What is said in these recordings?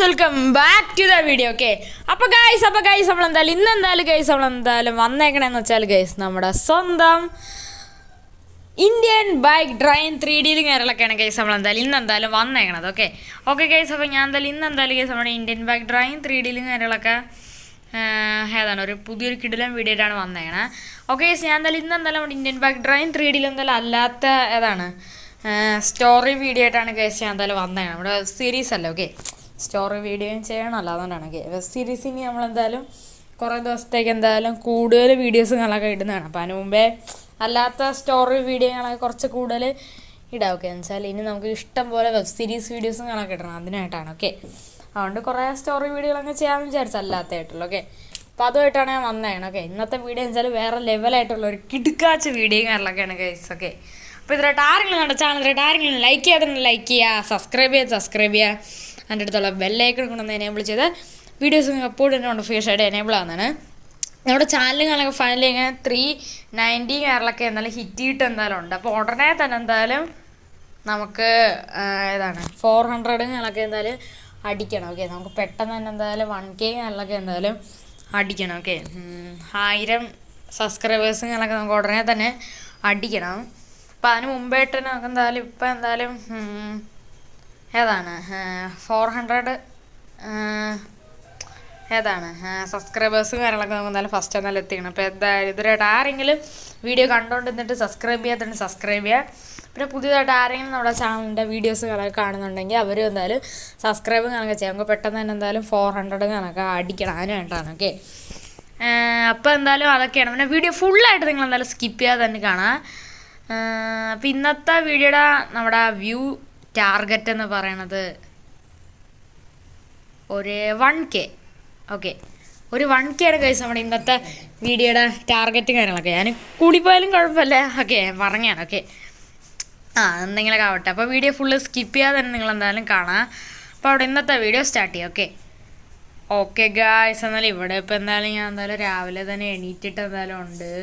Welcome back to the video. Okay, അപ്പോൾ guys നമ്മളെന്തായാലും വന്നേക്കണേന്ന് വെച്ചാൽ ഗൈസ് നമ്മുടെ സ്വന്തം ഇന്ത്യൻ ബൈക്ക് ഡ്രൈവ് 3Dയിൽ കേരളമൊക്കെയാണ് ഗൈസ് ഇന്നെന്തായാലും വന്നേക്കണത്. ഓക്കെ ഗൈസ്, അപ്പോൾ ഞാൻ ഇന്നെന്തായാലും ഗൈസ് നമ്മുടെ ഇന്ത്യൻ ബൈക്ക് ഡ്രൈവ് 3Dയിൽ കേരളമൊക്കെ ഏതാണ് ഒരു പുതിയൊരു കിടിലൻ വീഡിയോ ആയിട്ടാണ് വന്നേക്കണത്. ഓക്കെ ഗൈസ്, ഞാൻ ഇന്നെന്തായാലും നമ്മുടെ ഇന്ത്യൻ ബൈക്ക് ഡ്രൈവ് 3Dയിൽ എന്തായാലും അല്ലാത്ത ഏതാണ് സ്റ്റോറി വീഡിയോ ആയിട്ടാണ് ഗൈസ് ഞാൻ എന്തായാലും വന്നേക്കണം. നമ്മുടെ സീരീസ് അല്ലേ. ഓക്കെ, സ്റ്റോറി വീഡിയോയും ചെയ്യണമല്ലോ, അതുകൊണ്ടാണ്. ഓക്കെ, വെബ് സീരീസ് ഇനി നമ്മളെന്തായാലും കുറേ ദിവസത്തേക്ക് എന്തായാലും കൂടുതൽ വീഡിയോസുകളൊക്കെ ഇടുന്നതാണ്. അപ്പോൾ അതിന് മുമ്പേ അല്ലാത്ത സ്റ്റോറി വീഡിയോകളൊക്കെ കുറച്ച് കൂടുതൽ ഇടാം. ഓക്കെ, എന്ന് വെച്ചാൽ ഇനി നമുക്ക് ഇഷ്ടം പോലെ വെബ് സീരീസ് വീഡിയോസുകളൊക്കെ ഇടണം, അതിനായിട്ടാണ്. ഓക്കെ, അതുകൊണ്ട് കുറേ സ്റ്റോറി വീഡിയോകളൊക്കെ ചെയ്യാമെന്ന് വിചാരിച്ചു, അല്ലാത്തതായിട്ടുള്ളൂ. ഓക്കെ, അപ്പോൾ അതുമായിട്ടാണ് ഞാൻ വന്നേക്കണം. ഓക്കെ, ഇന്നത്തെ വീഡിയോ എന്ന് വെച്ചാൽ വേറെ ലെവലായിട്ടുള്ള ഒരു കിടുക്കാച്ച വീഡിയോ കാര്യങ്ങളൊക്കെയാണ് ഗൈസ്. ഓക്കെ, അപ്പോൾ ഇതിലായിട്ട് ആരെങ്കിലും നമ്മുടെ ചാനൽ ആരെങ്കിലും ലൈക്ക് ചെയ്യാതെ ലൈക്ക് ചെയ്യുക, സബ്സ്ക്രൈബ് ചെയ്യുക, അതിൻ്റെ അടുത്തുള്ള ബെല്ലൈക്കൺ കൊണ്ടൊന്ന് എനേബിൾ ചെയ്ത് വീഡിയോസ് നിങ്ങൾക്ക് എപ്പോഴും തന്നെ നോട്ടിഫിക്കേഷനായിട്ട് എനേബിൾ ആകുന്നതാണ്. നമ്മുടെ ചാനലുകളൊക്കെ ഫൈനലി ഇങ്ങനെ 390 കേരളമൊക്കെ എന്തായാലും ഹിറ്റ് ചെയ്തിട്ട് എന്തായാലും ഉണ്ട്. അപ്പോൾ ഉടനെ തന്നെ എന്തായാലും നമുക്ക് ഏതാണ് 400 കേരളമൊക്കെ എന്തായാലും അടിക്കണം. ഓക്കെ, നമുക്ക് പെട്ടെന്ന് തന്നെ എന്തായാലും 1K കേരളമൊക്കെ എന്തായാലും അടിക്കണം. ഓക്കെ, 1000 സബ്സ്ക്രൈബേഴ്സുകളൊക്കെ നമുക്ക് ഉടനെ തന്നെ അടിക്കണം. അപ്പോൾ അതിന് മുമ്പായിട്ട് നമുക്ക് എന്തായാലും ഇപ്പം എന്തായാലും ഏതാണ് 400 ഏതാണ് സബ്സ്ക്രൈബേഴ്സും കാര്യങ്ങളൊക്കെ നമുക്ക് എന്തായാലും ഫസ്റ്റ് എന്തായാലും എത്തിക്കണം. അപ്പോൾ എന്തായാലും ഇതുവരെയായിട്ട് ആരെങ്കിലും വീഡിയോ കണ്ടുകൊണ്ടിരുന്നിട്ട് സബ്സ്ക്രൈബ് ചെയ്യാത്തതുകൊണ്ട് സബ്സ്ക്രൈബ് ചെയ്യുക. പിന്നെ പുതിയതായിട്ട് ആരെങ്കിലും നമ്മുടെ ചാനലിൻ്റെ വീഡിയോസുകളൊക്കെ കാണുന്നുണ്ടെങ്കിൽ അവരും എന്തായാലും സബ്സ്ക്രൈബ് കണക്കെ ചെയ്യാം. നമുക്ക് പെട്ടെന്ന് തന്നെ എന്തായാലും 400 കണക്കെ അടിക്കണം, അതിന് വേണ്ടിയിട്ടാണ്. ഓക്കെ, അപ്പോൾ എന്തായാലും അതൊക്കെയാണ്. പിന്നെ വീഡിയോ ഫുള്ളായിട്ട് നിങ്ങൾ എന്തായാലും സ്കിപ്പ് ചെയ്യാതെ തന്നെ കാണാം. അപ്പോൾ ഇന്നത്തെ വീഡിയോയുടെ നമ്മുടെ വ്യൂ ടാർഗറ്റ് എന്ന് പറയണത് ഒരു 1K. ഓക്കെ, ഒരു 1K ആണ് ഗൈസ് നമ്മുടെ ഇന്നത്തെ വീഡിയോയുടെ ടാർഗറ്റ് കാര്യങ്ങളൊക്കെ. ഞാൻ കൂടിപ്പോയാലും കുഴപ്പമില്ല. ഓക്കെ, പറഞ്ഞാണ്. ഓക്കെ, എന്തെങ്കിലുമൊക്കെ ആവട്ടെ. അപ്പോൾ വീഡിയോ ഫുള്ള് സ്കിപ്പ് ചെയ്യാതെ തന്നെ നിങ്ങൾ എന്തായാലും കാണാം. അപ്പോൾ അവിടെ ഇന്നത്തെ വീഡിയോ സ്റ്റാർട്ട് ചെയ്യാം. ഓക്കെ ഗൈസ്, എന്നാലും ഇവിടെ ഇപ്പോൾ എന്തായാലും ഞാൻ എന്തായാലും രാവിലെ തന്നെ എണീറ്റിട്ട് എന്തായാലും ഉണ്ട്.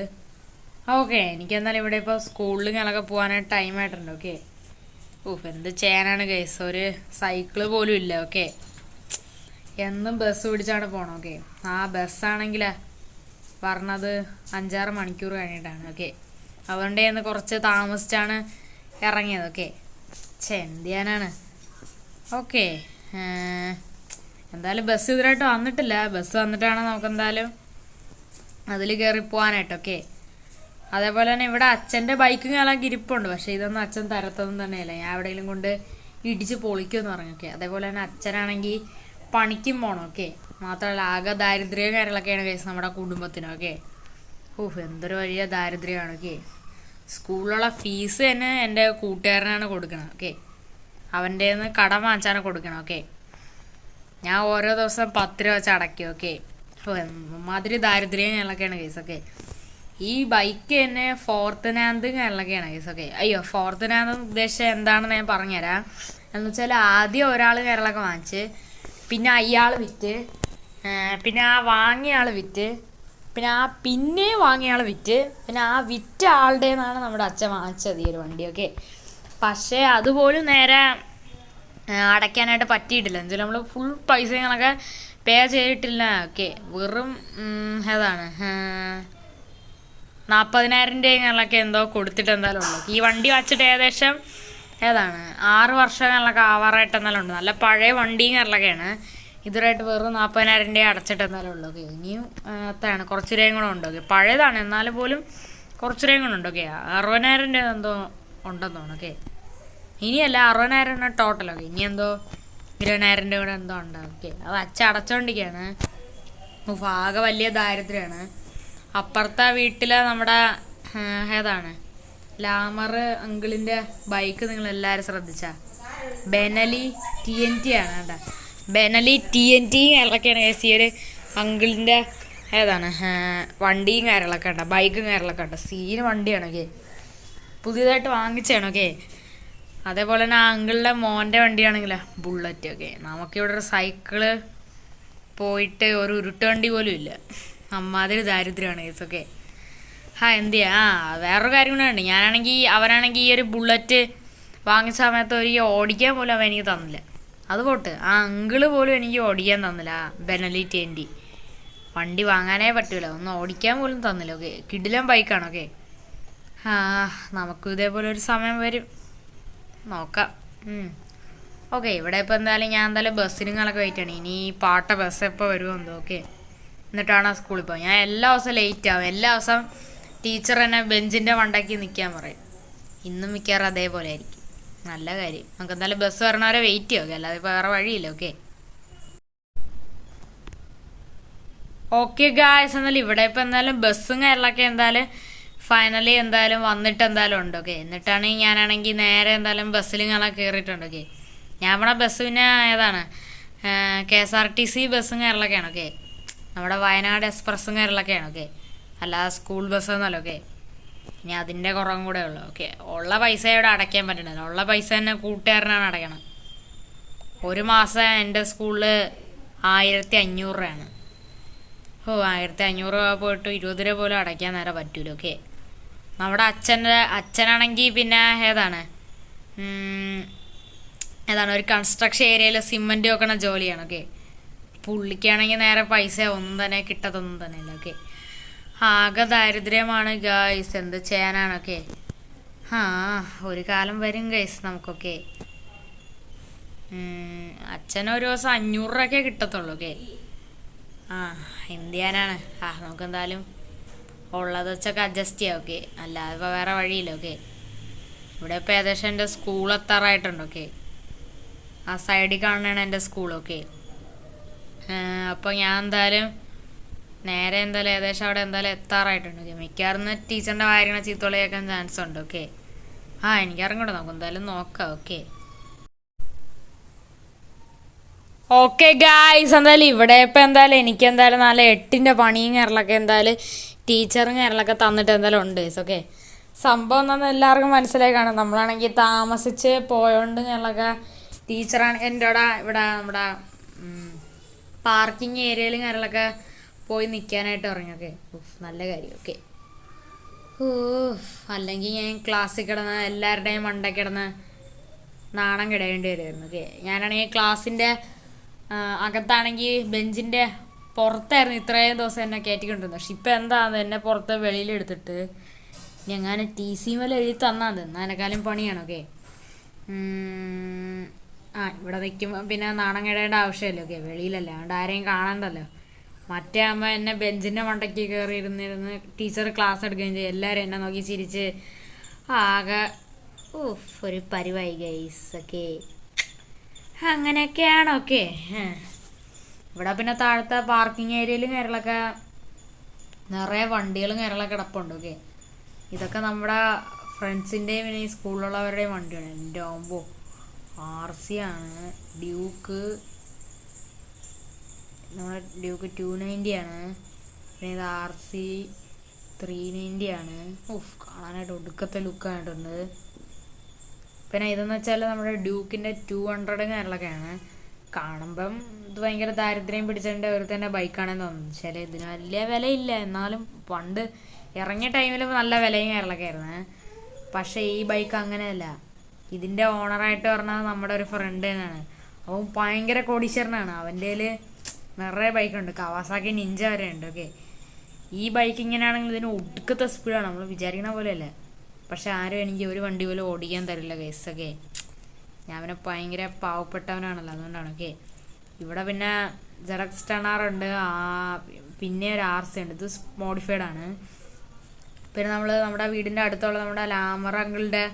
ഓക്കെ, എനിക്ക് എന്തായാലും ഇവിടെ ഇപ്പോൾ സ്കൂളിൽ ഞാനൊക്കെ പോകാനായിട്ട് ടൈമായിട്ടുണ്ട്. ഓക്കെ, എന്ത് ചെയ്യാനാണ് ഗൈസ്, ഒരു സൈക്കിള് പോലും ഇല്ല. ഓക്കെ, എന്നും ബസ് പിടിച്ചാണ് പോകണം. ഓക്കെ, ആ ബസ്സാണെങ്കിൽ പറഞ്ഞത് 5-6 മണിക്കൂർ കഴിഞ്ഞിട്ടാണ്. ഓക്കെ, അതുകൊണ്ട് ഇന്ന് കുറച്ച് താമസിച്ചാണ് ഇറങ്ങിയത്. ഓക്കെ, എന്ത് ചെയ്യാനാണ്. ഓക്കെ, എന്തായാലും ബസ് ഇതുവരായിട്ട് വന്നിട്ടില്ല. ബസ് വന്നിട്ടാണ് നമുക്കെന്തായാലും അതിൽ കയറി പോകാനായിട്ട്. ഓക്കെ, അതേപോലെ തന്നെ ഇവിടെ അച്ഛൻ്റെ ബൈക്ക് ഞാനൊക്കെ ഇരിപ്പുണ്ട്. പക്ഷേ ഇതൊന്നും അച്ഛൻ തരത്തൊന്നും തന്നെയല്ല, ഞാൻ എവിടെയെങ്കിലും കൊണ്ട് ഇടിച്ച് പൊളിക്കുമെന്ന് പറഞ്ഞു. ഓക്കെ, അതേപോലെ തന്നെ അച്ഛനാണെങ്കിൽ പണിക്കും പോകണം. ഓക്കെ, മാത്രമല്ല ആകെ ദാരിദ്ര്യം കാര്യങ്ങളൊക്കെയാണ് കേസ് നമ്മുടെ കുടുംബത്തിന്. ഓക്കെ, എന്തൊരു വലിയ ദാരിദ്ര്യമാണ്. ഓക്കെ, സ്കൂളിലുള്ള ഫീസ് തന്നെ എൻ്റെ കൂട്ടുകാരനാണ് കൊടുക്കണം. ഓക്കെ, അവൻ്റെ നിന്ന് കടം വാങ്ങിച്ചാണ് കൊടുക്കണം. ഓക്കെ, ഞാൻ ഓരോ ദിവസം 10 രൂപ വെച്ച് അടയ്ക്കും. ഓക്കെ, മാതിരി ദാരിദ്ര്യം കാര്യങ്ങളൊക്കെയാണ് കേസ്. ഓക്കെ, ഈ ബൈക്ക് തന്നെ 4th നാന്ത് കാര്യങ്ങളൊക്കെയാണ് കേസ്. ഓക്കെ, 4th നാന്ത് ഉദ്ദേശിച്ചത് എന്താണെന്ന് ഞാൻ പറഞ്ഞുതരാം. എന്ന് വെച്ചാൽ ആദ്യം ഒരാൾ കേരളമൊക്കെ വാങ്ങിച്ച്, പിന്നെ അയാൾ വിറ്റ്, പിന്നെ ആ വാങ്ങിയ ആൾ വിറ്റ്, പിന്നെ വാങ്ങിയ ആൾ വിറ്റ്, പിന്നെ ആ വിറ്റ ആളുടെ നിന്നാണ് നമ്മുടെ അച്ഛൻ വാങ്ങിച്ചത് ഈ ഒരു വണ്ടി. ഓക്കെ, പക്ഷേ അതുപോലും നേരെ അടയ്ക്കാനായിട്ട് പറ്റിയിട്ടില്ല. എന്നുവെച്ചാൽ നമ്മൾ ഫുൾ പൈസകളൊക്കെ പേ ചെയ്തിട്ടില്ല. ഓക്കെ, വെറും ഏതാണ് 40,000 രൂപയൊക്കെ എന്തോ കൊടുത്തിട്ട് എന്തായാലും ഉള്ളു. ഈ വണ്ടി വച്ചിട്ട് ഏകദേശം ഏതാണ് 6 വർഷങ്ങളിലൊക്കെ ആവാറായിട്ട് എന്നാലും ഉണ്ട്. നല്ല പഴയ വണ്ടിയും കാര്യങ്ങളൊക്കെയാണ്. ഇതുവരായിട്ട് വെറും 40,000 രൂപ അടച്ചിട്ട് എന്നാലും ഉള്ളു. ഓക്കെ, ഇനിയും എത്രയാണ് കുറച്ച് രൂപയും കൂടെ ഉണ്ട്. ഓക്കെ, പഴയതാണ് എന്നാലും പോലും കുറച്ച് രൂപയും കൂടെ ഉണ്ട്. ഓക്കെ, 60,000 രൂപ എന്തോ ഉണ്ടെന്ന് തോന്നുന്നു. ഓക്കെ, ഇനിയല്ല 60,000 രൂപ ടോട്ടൽ. ഓക്കെ, ഇനി എന്തോ 20,000 രൂപ കൂടെ എന്തോ ഉണ്ട്. ഓക്കെ, അത് അച്ഛൻ അടച്ചോണ്ടിരിക്കുകയാണ്. ആകെ വലിയ ദാരിദ്ര്യമാണ്. അപ്പുറത്തെ വീട്ടിലെ നമ്മുടെ ഏതാണ് ലാമർ അങ്കിളിൻ്റെ ബൈക്ക് നിങ്ങളെല്ലാവരും ശ്രദ്ധിച്ചാൽ ബെനലി TNT ആണ് കേട്ടോ. ബെനലി TNT കാര്യങ്ങളൊക്കെയാണ് ഈ ഒരു അങ്കിളിൻ്റെ ഏതാണ് വണ്ടിയും കാര്യങ്ങളൊക്കെ ഉണ്ട്, ബൈക്കും കാര്യങ്ങളൊക്കെ ഉണ്ട്. സീന് വണ്ടിയാണ്. ഓക്കെ, പുതിയതായിട്ട് വാങ്ങിച്ചാണ്. ഓക്കെ, അതേപോലെ തന്നെ ആ അങ്കിളിൻ്റെ മോൻ്റെ വണ്ടിയാണെങ്കിലോ ബുള്ളറ്റ്. ഓക്കെ, നമുക്കിവിടെ ഒരു സൈക്കിള് പോയിട്ട് ഒരു ഉരുട്ട് വണ്ടി പോലും ഇല്ല. അമ്മാതിരി ദാരിദ്ര്യമാണ് കേസ്. ഓക്കെ, എന്ത് ചെയ്യാ. വേറൊരു കാര്യം കൂടെ ഉണ്ട്. അവനാണെങ്കിൽ ഈ ഒരു ബുള്ളറ്റ് വാങ്ങിച്ച സമയത്ത് ഒരു ഓടിക്കാൻ പോലും അവൻ എനിക്ക് തന്നില്ല. അത് പോട്ട് ആ അങ്കിള് പോലും എനിക്ക് ഓടിക്കാൻ തന്നില്ല. ബെനലി ടെൻറ്റി വണ്ടി വാങ്ങാനേ പറ്റൂല, ഒന്ന് ഓടിക്കാൻ പോലും തന്നില്ല. ഓക്കെ, കിടിലൻ ബൈക്കാണ്. ഓക്കെ, ആ നമുക്കും ഇതേപോലെ ഒരു സമയം വരും, നോക്കാം. ഓക്കെ, ഇവിടെ ഇപ്പോൾ എന്തായാലും ഞാൻ എന്തായാലും ബസ്സിനുങ്ങളൊക്കെ വെയിറ്റ് ആണ്. ഇനി പാട്ട ബസ് എപ്പോൾ വരുമെന്തോ. ഓക്കെ, എന്നിട്ടാണ് ആ സ്കൂളിൽ പോകും. ഞാൻ എല്ലാ ദിവസവും ലേറ്റ് ആവും. എല്ലാ ദിവസവും ടീച്ചർ എന്നെ ബെഞ്ചിൻ്റെ മണ്ടയ്ക്ക് നിൽക്കാൻ പറയും. ഇന്നും മിക്കവാറും അതേപോലെ ആയിരിക്കും. നല്ല കാര്യം, നമുക്ക് എന്തായാലും ബസ് വരണവരെ വെയിറ്റ് ചെയ്യാം. ഓക്കെ, അല്ലാതെ ഇപ്പോൾ വേറെ വഴിയില്ല. ഓക്കെ ഓക്കെ ഗായ്സ്, എന്നാലും ഇവിടെ ഇപ്പോൾ എന്തായാലും ബസ്സും കാര്യങ്ങളൊക്കെ എന്തായാലും ഫൈനലി എന്തായാലും വന്നിട്ട് എന്തായാലും ഉണ്ട്. ഓക്കെ, എന്നിട്ടാണെങ്കിൽ ഞാനാണെങ്കിൽ നേരെ എന്തായാലും ബസ്സിൽ ഇങ്ങനെ കയറിയിട്ടുണ്ട്. ഓക്കെ, ഞാൻ ഇവിടെ ബസ് പിന്നെ ഏതാണ് KSRTC ബസ്സും കാര്യങ്ങളൊക്കെയാണ്. ഓക്കെ, നമ്മുടെ വയനാട് എക്സ്പ്രസ്സും കാര്യങ്ങളൊക്കെയാണ്. ഓക്കെ, അല്ലാതെ സ്കൂൾ ബസ്സൊന്നുമല്ല. ഓക്കെ, ഇനി അതിൻ്റെ കുറവും കൂടെ ഉള്ളു. ഓക്കെ, ഉള്ള പൈസ ഇവിടെ അടയ്ക്കാൻ പറ്റണില്ല. ഉള്ള പൈസ തന്നെ കൂട്ടുകാരനാണ് അടയ്ക്കണം. ഒരു മാസം എൻ്റെ സ്കൂളിൽ 1500 രൂപയാണ്. 1500 രൂപ പോയിട്ട് 20 രൂപ പോലും അടയ്ക്കാൻ നേരെ പറ്റൂല. ഓക്കെ, നമ്മുടെ അച്ഛനാണെങ്കിൽ പിന്നെ ഏതാണ് ഒരു കൺസ്ട്രക്ഷൻ ഏരിയയിൽ സിമെൻറ്റ് വെക്കണ ജോലിയാണ്. ഓക്കെ, പുള്ളിക്കാണെങ്കിൽ നേരെ പൈസ ഒന്നും തന്നെ കിട്ടത്തൊന്നും തന്നെ ഇല്ല. ഓക്കെ, ആകെ ദാരിദ്ര്യമാണ് ഗൈസ്, എന്ത് ചെയ്യാനാണ്. ഓക്കെ, ഒരു കാലം വരും ഗൈസ് നമുക്കൊക്കെ. അച്ഛനൊരു ദിവസം 500 രൂപയൊക്കെ കിട്ടത്തുള്ളൂ. ഓക്കെ, എന്ത് ചെയ്യാനാണ്. നമുക്കെന്തായാലും ഉള്ളത് വെച്ചൊക്കെ അഡ്ജസ്റ്റ് ചെയ്യാം. ഓക്കെ, അല്ലാതെ ഇപ്പോൾ വേറെ വഴിയില്ല. ഓക്കെ, ഇവിടെ ഇപ്പോൾ ഏകദേശം എൻ്റെ സ്കൂൾ എത്താറായിട്ടുണ്ട്. ഓക്കെ, ആ സൈഡിൽ കാണുന്നതാണ് എൻ്റെ സ്കൂൾ. ഓക്കെ, അപ്പോൾ ഞാൻ എന്തായാലും നേരെ എന്തായാലും ഏകദേശം അവിടെ എന്തായാലും എത്താറായിട്ടുണ്ട്. ഓക്കെ, മിക്കവാറും ടീച്ചറിൻ്റെ കാര്യങ്ങൾ ചീത്തോളി കേൾക്കാൻ ചാൻസ് ഉണ്ട്. ഓക്കെ, എനിക്കറിഞ്ഞൂടെ, നമുക്ക് എന്തായാലും നോക്കാം. ഓക്കെ ഓക്കെ ഗായ്സ്, എന്തായാലും ഇവിടെ ഇപ്പം എന്തായാലും എനിക്ക് എന്തായാലും നല്ല 8ൻ്റെ പണിയും കയറലൊക്കെ എന്തായാലും ടീച്ചറും കയറലൊക്കെ തന്നിട്ട് എന്തായാലും ഉണ്ട്. ഓക്കെ, സംഭവം എന്താണെന്ന് എല്ലാവർക്കും മനസ്സിലായി കാണും. നമ്മളാണെങ്കിൽ താമസിച്ച് പോയോണ്ട് ഞങ്ങളൊക്കെ ടീച്ചറാണ് എൻ്റെ ഇവിടെ നമ്മുടെ പാർക്കിംഗ് ഏരിയയിലും കാര്യങ്ങളൊക്കെ പോയി നിൽക്കാനായിട്ട് ഇറങ്ങി. ഓക്കെ, നല്ല കാര്യം. ഓക്കെ, അല്ലെങ്കിൽ ഞാൻ ക്ലാസ്സിൽ കിടന്ന് എല്ലാവരുടെയും മണ്ട കിടന്ന് നാണം കിടയേണ്ടി വരുമായിരുന്നു. ഓക്കെ, ഞാനാണെങ്കിൽ ക്ലാസ്സിൻ്റെ അകത്താണെങ്കിൽ ബെഞ്ചിൻ്റെ പുറത്തായിരുന്നു ഇത്രയും ദിവസം എന്നെ കയറ്റിക്കൊണ്ടിരുന്നത്. പക്ഷെ ഇപ്പം എന്താണെന്ന് എന്നെ പുറത്ത് വെളിയിലെടുത്തിട്ട് ഞാൻ TC മേലെ എഴുതി തന്നാൽ എന്നാൽ എന്നെക്കാളും പണിയാണ്. ഓക്കെ, ഇവിടെ നിൽക്കുമ്പോൾ പിന്നെ നാണം കിടേണ്ട ആവശ്യമില്ല. ഓക്കെ, വെളിയിലല്ല, അതുകൊണ്ട് ആരെയും കാണണ്ടല്ലോ. മറ്റേ ആകുമ്പോൾ എന്നെ ബെഞ്ചിൻ്റെ മണ്ടയ്ക്ക് കയറി ഇരുന്നിരുന്ന് ടീച്ചർ ക്ലാസ് എടുക്കുകയും ചെയ്യും. എല്ലാവരും എന്നെ നോക്കി ചിരിച്ച് ആകെ ഒരു പരിവായി ഗൈസ്. ഓക്കെ, അങ്ങനെയൊക്കെയാണ്. ഓക്കെ, ഇവിടെ പിന്നെ താഴത്തെ പാർക്കിംഗ് ഏരിയയിലും കാര്യങ്ങളൊക്കെ നിറയെ വണ്ടികളും കാര്യങ്ങളൊക്കെ കിടപ്പുണ്ട്. ഓക്കെ, ഇതൊക്കെ നമ്മുടെ ഫ്രണ്ട്സിൻ്റെയും പിന്നെ ഈ സ്കൂളിലുള്ളവരുടെയും വണ്ടിയാണ്. എൻ്റെ ആകുമ്പോൾ RC ആണ്, നമ്മുടെ ഡ്യൂക്ക് 290 ആണ്, പിന്നെ ഇത് RC 390 ആണ്. കാണാനായിട്ട് ഒടുക്കത്തെ ലുക്കായിട്ടുണ്ട്. പിന്നെ ഇതെന്ന് വെച്ചാൽ നമ്മുടെ ഡ്യൂക്കിൻ്റെ 200 കാര്യങ്ങളൊക്കെയാണ്. കാണുമ്പം ഇത് ഭയങ്കര ദാരിദ്ര്യം പിടിച്ചതിൻ്റെ ഒരു തന്നെ ബൈക്കാണെന്ന് തോന്നുന്നു. ചില ഇതിന് വലിയ വിലയില്ല, എന്നാലും പണ്ട് ഇറങ്ങിയ ടൈമിൽ നല്ല വിലയും കാര്യങ്ങളൊക്കെ ആയിരുന്നു. പക്ഷേ ഈ ബൈക്ക് അങ്ങനെയല്ല. ഇതിൻ്റെ ഓണറായിട്ട് പറഞ്ഞത് നമ്മുടെ ഒരു ഫ്രണ്ട് തന്നെയാണ്. അവൻ ഭയങ്കര കോടീശ്വരനാണ്. അവൻ്റെ കയ്യിൽ നിറയെ ബൈക്കുണ്ട്, കവാസാക്കി നിഞ്ച വരെ ഉണ്ട്. ഓക്കെ, ഈ ബൈക്ക് ഇങ്ങനെയാണെങ്കിൽ ഇതിന് ഒടുക്കത്തെ സ്പീഡാണ്, നമ്മൾ വിചാരിക്കണ പോലെയല്ല. പക്ഷെ ആരും എനിക്ക് ഒരു വണ്ടി പോലും ഓടിക്കാൻ തരില്ല ഗൈസ്. ഓക്കെ, ഞാൻ പിന്നെ ഭയങ്കര പാവപ്പെട്ടവനാണല്ലോ, അതുകൊണ്ടാണ്. ഓക്കെ, ഇവിടെ പിന്നെ ZX ടണാറുണ്ട്, പിന്നെ ഒരു RC ഉണ്ട്. ഇത് മോഡിഫൈഡ് ആണ്. പിന്നെ നമ്മുടെ വീടിൻ്റെ അടുത്തുള്ള നമ്മുടെ ലാമർ അങ്കിളുടെ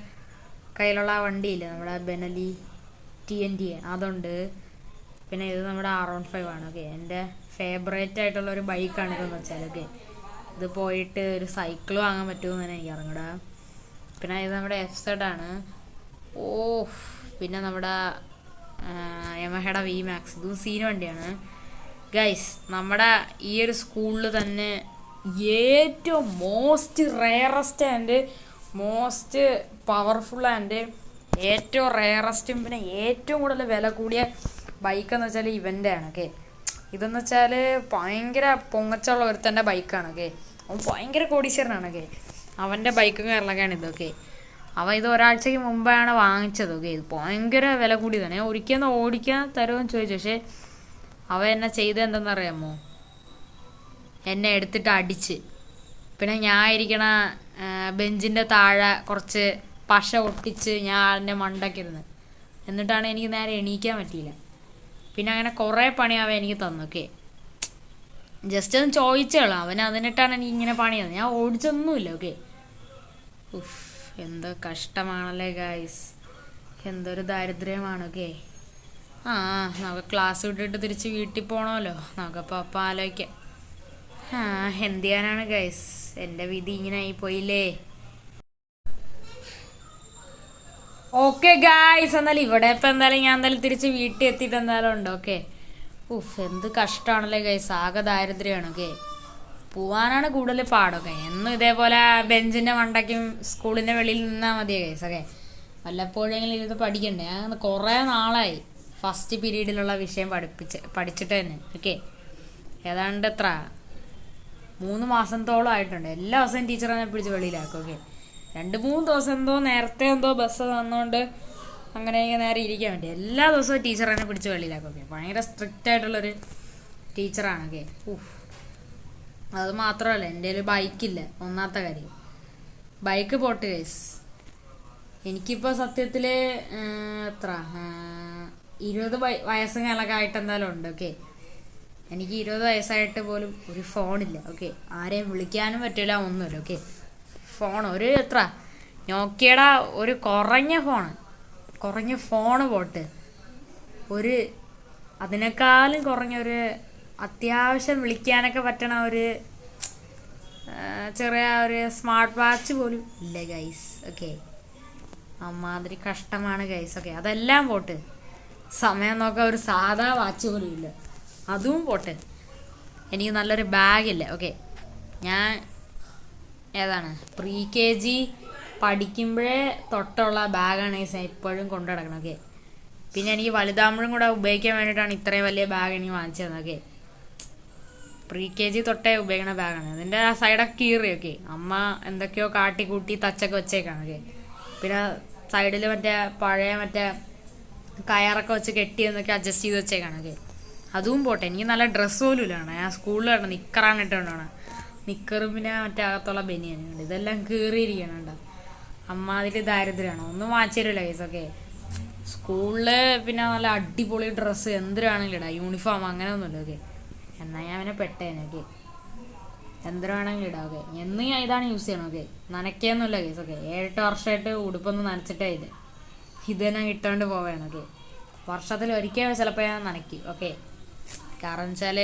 കയ്യിലുള്ള വണ്ടിയില്ലേ, നമ്മുടെ ബെനലി TNT, അതുണ്ട്. പിന്നെ ഇത് നമ്മുടെ R15 ആണ്. ഓക്കെ, എൻ്റെ ഫേവറേറ്റ് ആയിട്ടുള്ളൊരു ബൈക്കാണ് ഇതെന്ന് വെച്ചാൽ. ഓക്കെ, ഇത് പോയിട്ട് ഒരു സൈക്കിൾ വാങ്ങാൻ പറ്റുമെന്ന് തന്നെ എനിക്ക് അറിഞ്ഞൂടാ. പിന്നെ ഇത് നമ്മുടെ FZ ആണ്. പിന്നെ നമ്മുടെ യമഹയുടെ VMAX, ഇതും സീൻ വണ്ടിയാണ് ഗൈസ്. നമ്മുടെ ഈ ഒരു സ്കൂളിൽ തന്നെ ഏറ്റവും most rarest and most powerful and ഏറ്റവും റെയറസ്റ്റും പിന്നെ ഏറ്റവും കൂടുതൽ വില കൂടിയ ബൈക്കെന്ന് വെച്ചാൽ ഇവൻ്റെ ആണ്. ഓക്കെ, ഇതെന്ന് വെച്ചാൽ ഭയങ്കര പൊങ്ങച്ചുള്ള ഒരുത്തൻ്റെ ബൈക്കാണ്. ഓക്കെ, അവൻ ഭയങ്കര കോടീശ്വരനാണ്. ഓക്കെ, അവൻ്റെ ബൈക്കും കാര്യങ്ങളൊക്കെയാണ് ഇതൊക്കെ. അവ ഇത് ഒരാഴ്ചക്ക് മുമ്പാണ് വാങ്ങിച്ചത്. ഓക്കെ, ഇത് ഭയങ്കര വില കൂടി തന്നെ. ഒരിക്കൽ ഓടിക്കാൻ തരുമെന്ന് ചോദിച്ചു. പക്ഷേ അവ എന്നെ ചെയ്ത് എന്തെന്നറിയാമോ, എന്നെ എടുത്തിട്ട് അടിച്ച്. പിന്നെ ഞാൻ ഇരിക്കണ ബെഞ്ചിൻ്റെ താഴെ കുറച്ച് പശ ഒട്ടിച്ച് ഞാൻ അതിൻ്റെ മണ്ടക്കിരുന്ന്. എന്നിട്ടാണ് എനിക്ക് നേരെ എണീക്കാൻ പറ്റിയില്ല. പിന്നെ അങ്ങനെ കുറേ പണി അവൻ എനിക്ക് തന്നു. ഓക്കെ, ജസ്റ്റ് ഒന്ന് ചോദിച്ചോളൂ, അവൻ അതിനിട്ടാണ് എനിക്ക് ഇങ്ങനെ പണി തന്നത്. ഞാൻ ഓടിച്ചൊന്നുമില്ല. ഓക്കെ, എന്തോ കഷ്ടമാണല്ലേ ഗായ്സ്, എന്തൊരു ദാരിദ്ര്യമാണ്. ഓക്കെ, നമുക്ക് ക്ലാസ് വിട്ടിട്ട് തിരിച്ച് വീട്ടിൽ പോകണമല്ലോ. നമുക്കപ്പോൾ അപ്പം ആലോചിക്കാം. എന്ത് ചെയ്യാനാണ് ഗൈസ്, എൻ്റെ വിധി ഇങ്ങനെ ആയി പോയില്ലേ. ഓക്കെ ഗായ്സ്, എന്നാലും ഇവിടെ ഇപ്പം എന്തായാലും ഞാൻ എന്തായാലും തിരിച്ച് വീട്ടിൽ എത്തിയിട്ട് എന്തായാലും ഉണ്ട്. ഓക്കെ, എന്ത് കഷ്ടമാണല്ലേ ഗൈസ്, ആകെ ദാരിദ്ര്യമാണ്. ഓക്കെ, പോവാനാണ് കൂടുതൽ പാടൊക്കെ. എന്നും ഇതേപോലെ ബെഞ്ചിൻ്റെ മണ്ടയ്ക്കും സ്കൂളിൻ്റെ വെളിയിൽ നിന്നാൽ മതിയോ ഗൈസ്. ഓക്കെ, വല്ലപ്പോഴെങ്കിലും ഇരുന്ന് പഠിക്കണ്ടേ. ഞാൻ കുറേ നാളായി ഫസ്റ്റ് പീരീഡിലുള്ള വിഷയം പഠിച്ചിട്ട് തന്നെ. ഓക്കെ, ഏതാണ്ട് എത്ര 3 മാസത്തോളം ആയിട്ടുണ്ട്. എല്ലാ ദിവസവും ടീച്ചർ എന്നെ പിടിച്ച് വെളിയിലാക്കും. ഓക്കെ, 2-3 ദിവസം എന്തോ നേരത്തെ എന്തോ ബസ് തന്നുകൊണ്ട് അങ്ങനെ നേരെ ഇരിക്കാൻ വേണ്ടി എല്ലാ ദിവസവും ടീച്ചർ എന്നെ പിടിച്ച് വെളിയിലാക്കും. ഓക്കെ, ഭയങ്കര സ്ട്രിക്റ്റ് ആയിട്ടുള്ളൊരു ടീച്ചറാണ്. ഓക്കെ, അത് മാത്രമല്ല, എൻ്റെ ഒരു ബൈക്കില്ല. ഒന്നാമത്തെ കാര്യം ബൈക്ക് പോട്ട് കേസ്. എനിക്കിപ്പോൾ സത്യത്തിൽ എത്ര 20 വയസ്സും കാലൊക്കെ ആയിട്ട് എന്തായാലും ഉണ്ട്. ഓക്കെ, എനിക്ക് 20 വയസ്സായിട്ട് പോലും ഒരു ഫോണില്ല. ഓക്കെ, ആരെയും വിളിക്കാനും പറ്റില്ല, ഒന്നുമില്ല. ഓക്കെ, ഫോൺ ഒരു എത്ര നോക്കിയയുടെ ഒരു കുറഞ്ഞ ഫോണ് പോട്ട് ഒരു അതിനേക്കാളും കുറഞ്ഞൊരു അത്യാവശ്യം വിളിക്കാനൊക്കെ പറ്റണ ഒരു ചെറിയ ഒരു സ്മാർട്ട് വാച്ച് പോലും ഇല്ല ഗൈസ്. ഓക്കെ, അമ്മാതിരി കഷ്ടമാണ് ഗൈസ്. ഓക്കെ, അതെല്ലാം പോട്ട്. സമയം നോക്കാൻ ഒരു സാധാ വാച്ച് പോലും ഇല്ല, അതും പോട്ടെ. എനിക്ക് നല്ലൊരു ബാഗില്ല. ഓക്കെ, ഞാൻ ഏതാണ് pre-KG പഠിക്കുമ്പോഴേ തൊട്ടുള്ള ബാഗാണ് ഇപ്പോഴും കൊണ്ടു നടക്കണം. ഓക്കെ, പിന്നെ എനിക്ക് വലുതാകുമ്പോഴും കൂടെ ഉപയോഗിക്കാൻ വേണ്ടിയിട്ടാണ് ഇത്രയും വലിയ ബാഗ് എനിക്ക് വാങ്ങിച്ചു തന്നത്. ഓക്കെ, pre-KG തൊട്ടേ ഉപയോഗിക്കുന്ന ബാഗാണ്. അതിൻ്റെ ആ സൈഡൊക്കെ കീറി. ഓക്കെ, അമ്മ എന്തൊക്കെയോ കാട്ടിക്കൂട്ടി തച്ചൊക്കെ വെച്ചേക്കാണ്. ഓക്കെ, പിന്നെ സൈഡിൽ പഴയ കയറൊക്കെ വെച്ച് കെട്ടിയെന്നൊക്കെ അഡ്ജസ്റ്റ് ചെയ്ത് വെച്ചേക്കാണ്. ഓക്കെ, അതും പോട്ടെ. എനിക്ക് നല്ല ഡ്രസ്സ് പോലും ഇല്ലാണ്. ഞാൻ സ്കൂളിൽ കിടന്ന് നിക്കറാണ് ഇട്ടുകൊണ്ടാണ്. നിക്കറും പിന്നെ അകത്തുള്ള ബനിയനുണ്ട്, ഇതെല്ലാം കീറിയിരിക്കണുണ്ട്. അമ്മാതിരി ദാരിദ്ര്യമാണ്. ഒന്നും വാങ്ങിച്ചു തരില്ല കേസ്. ഓക്കെ, സ്കൂളിൽ പിന്നെ നല്ല അടിപൊളി ഡ്രസ്സ് എന്തിനാണെങ്കിലും ഇടാം, യൂണിഫോം അങ്ങനെ ഒന്നുമില്ല. ഓക്കെ, എന്നാൽ ഞാൻ പിന്നെ പെട്ടേനെ. ഓക്കെ, എന്തിനാണെങ്കിലും ഇടാം. ഓക്കെ, എന്ന് ഞാൻ ഇതാണ് യൂസ് ചെയ്യണം. Okay, നനയ്ക്കൊന്നുമില്ല case. ഓക്കെ, 7-8 വർഷമായിട്ട് ഉടുപ്പൊന്നും നനച്ചിട്ടേ ഇത് തന്നെ ഇട്ടുകൊണ്ട് പോവുകയാണ്. ഓക്കെ, വർഷത്തിൽ ഒരിക്കൽ ചിലപ്പോൾ ഞാൻ നനയ്ക്കും. ഓക്കെ, കാരണം വെച്ചാൽ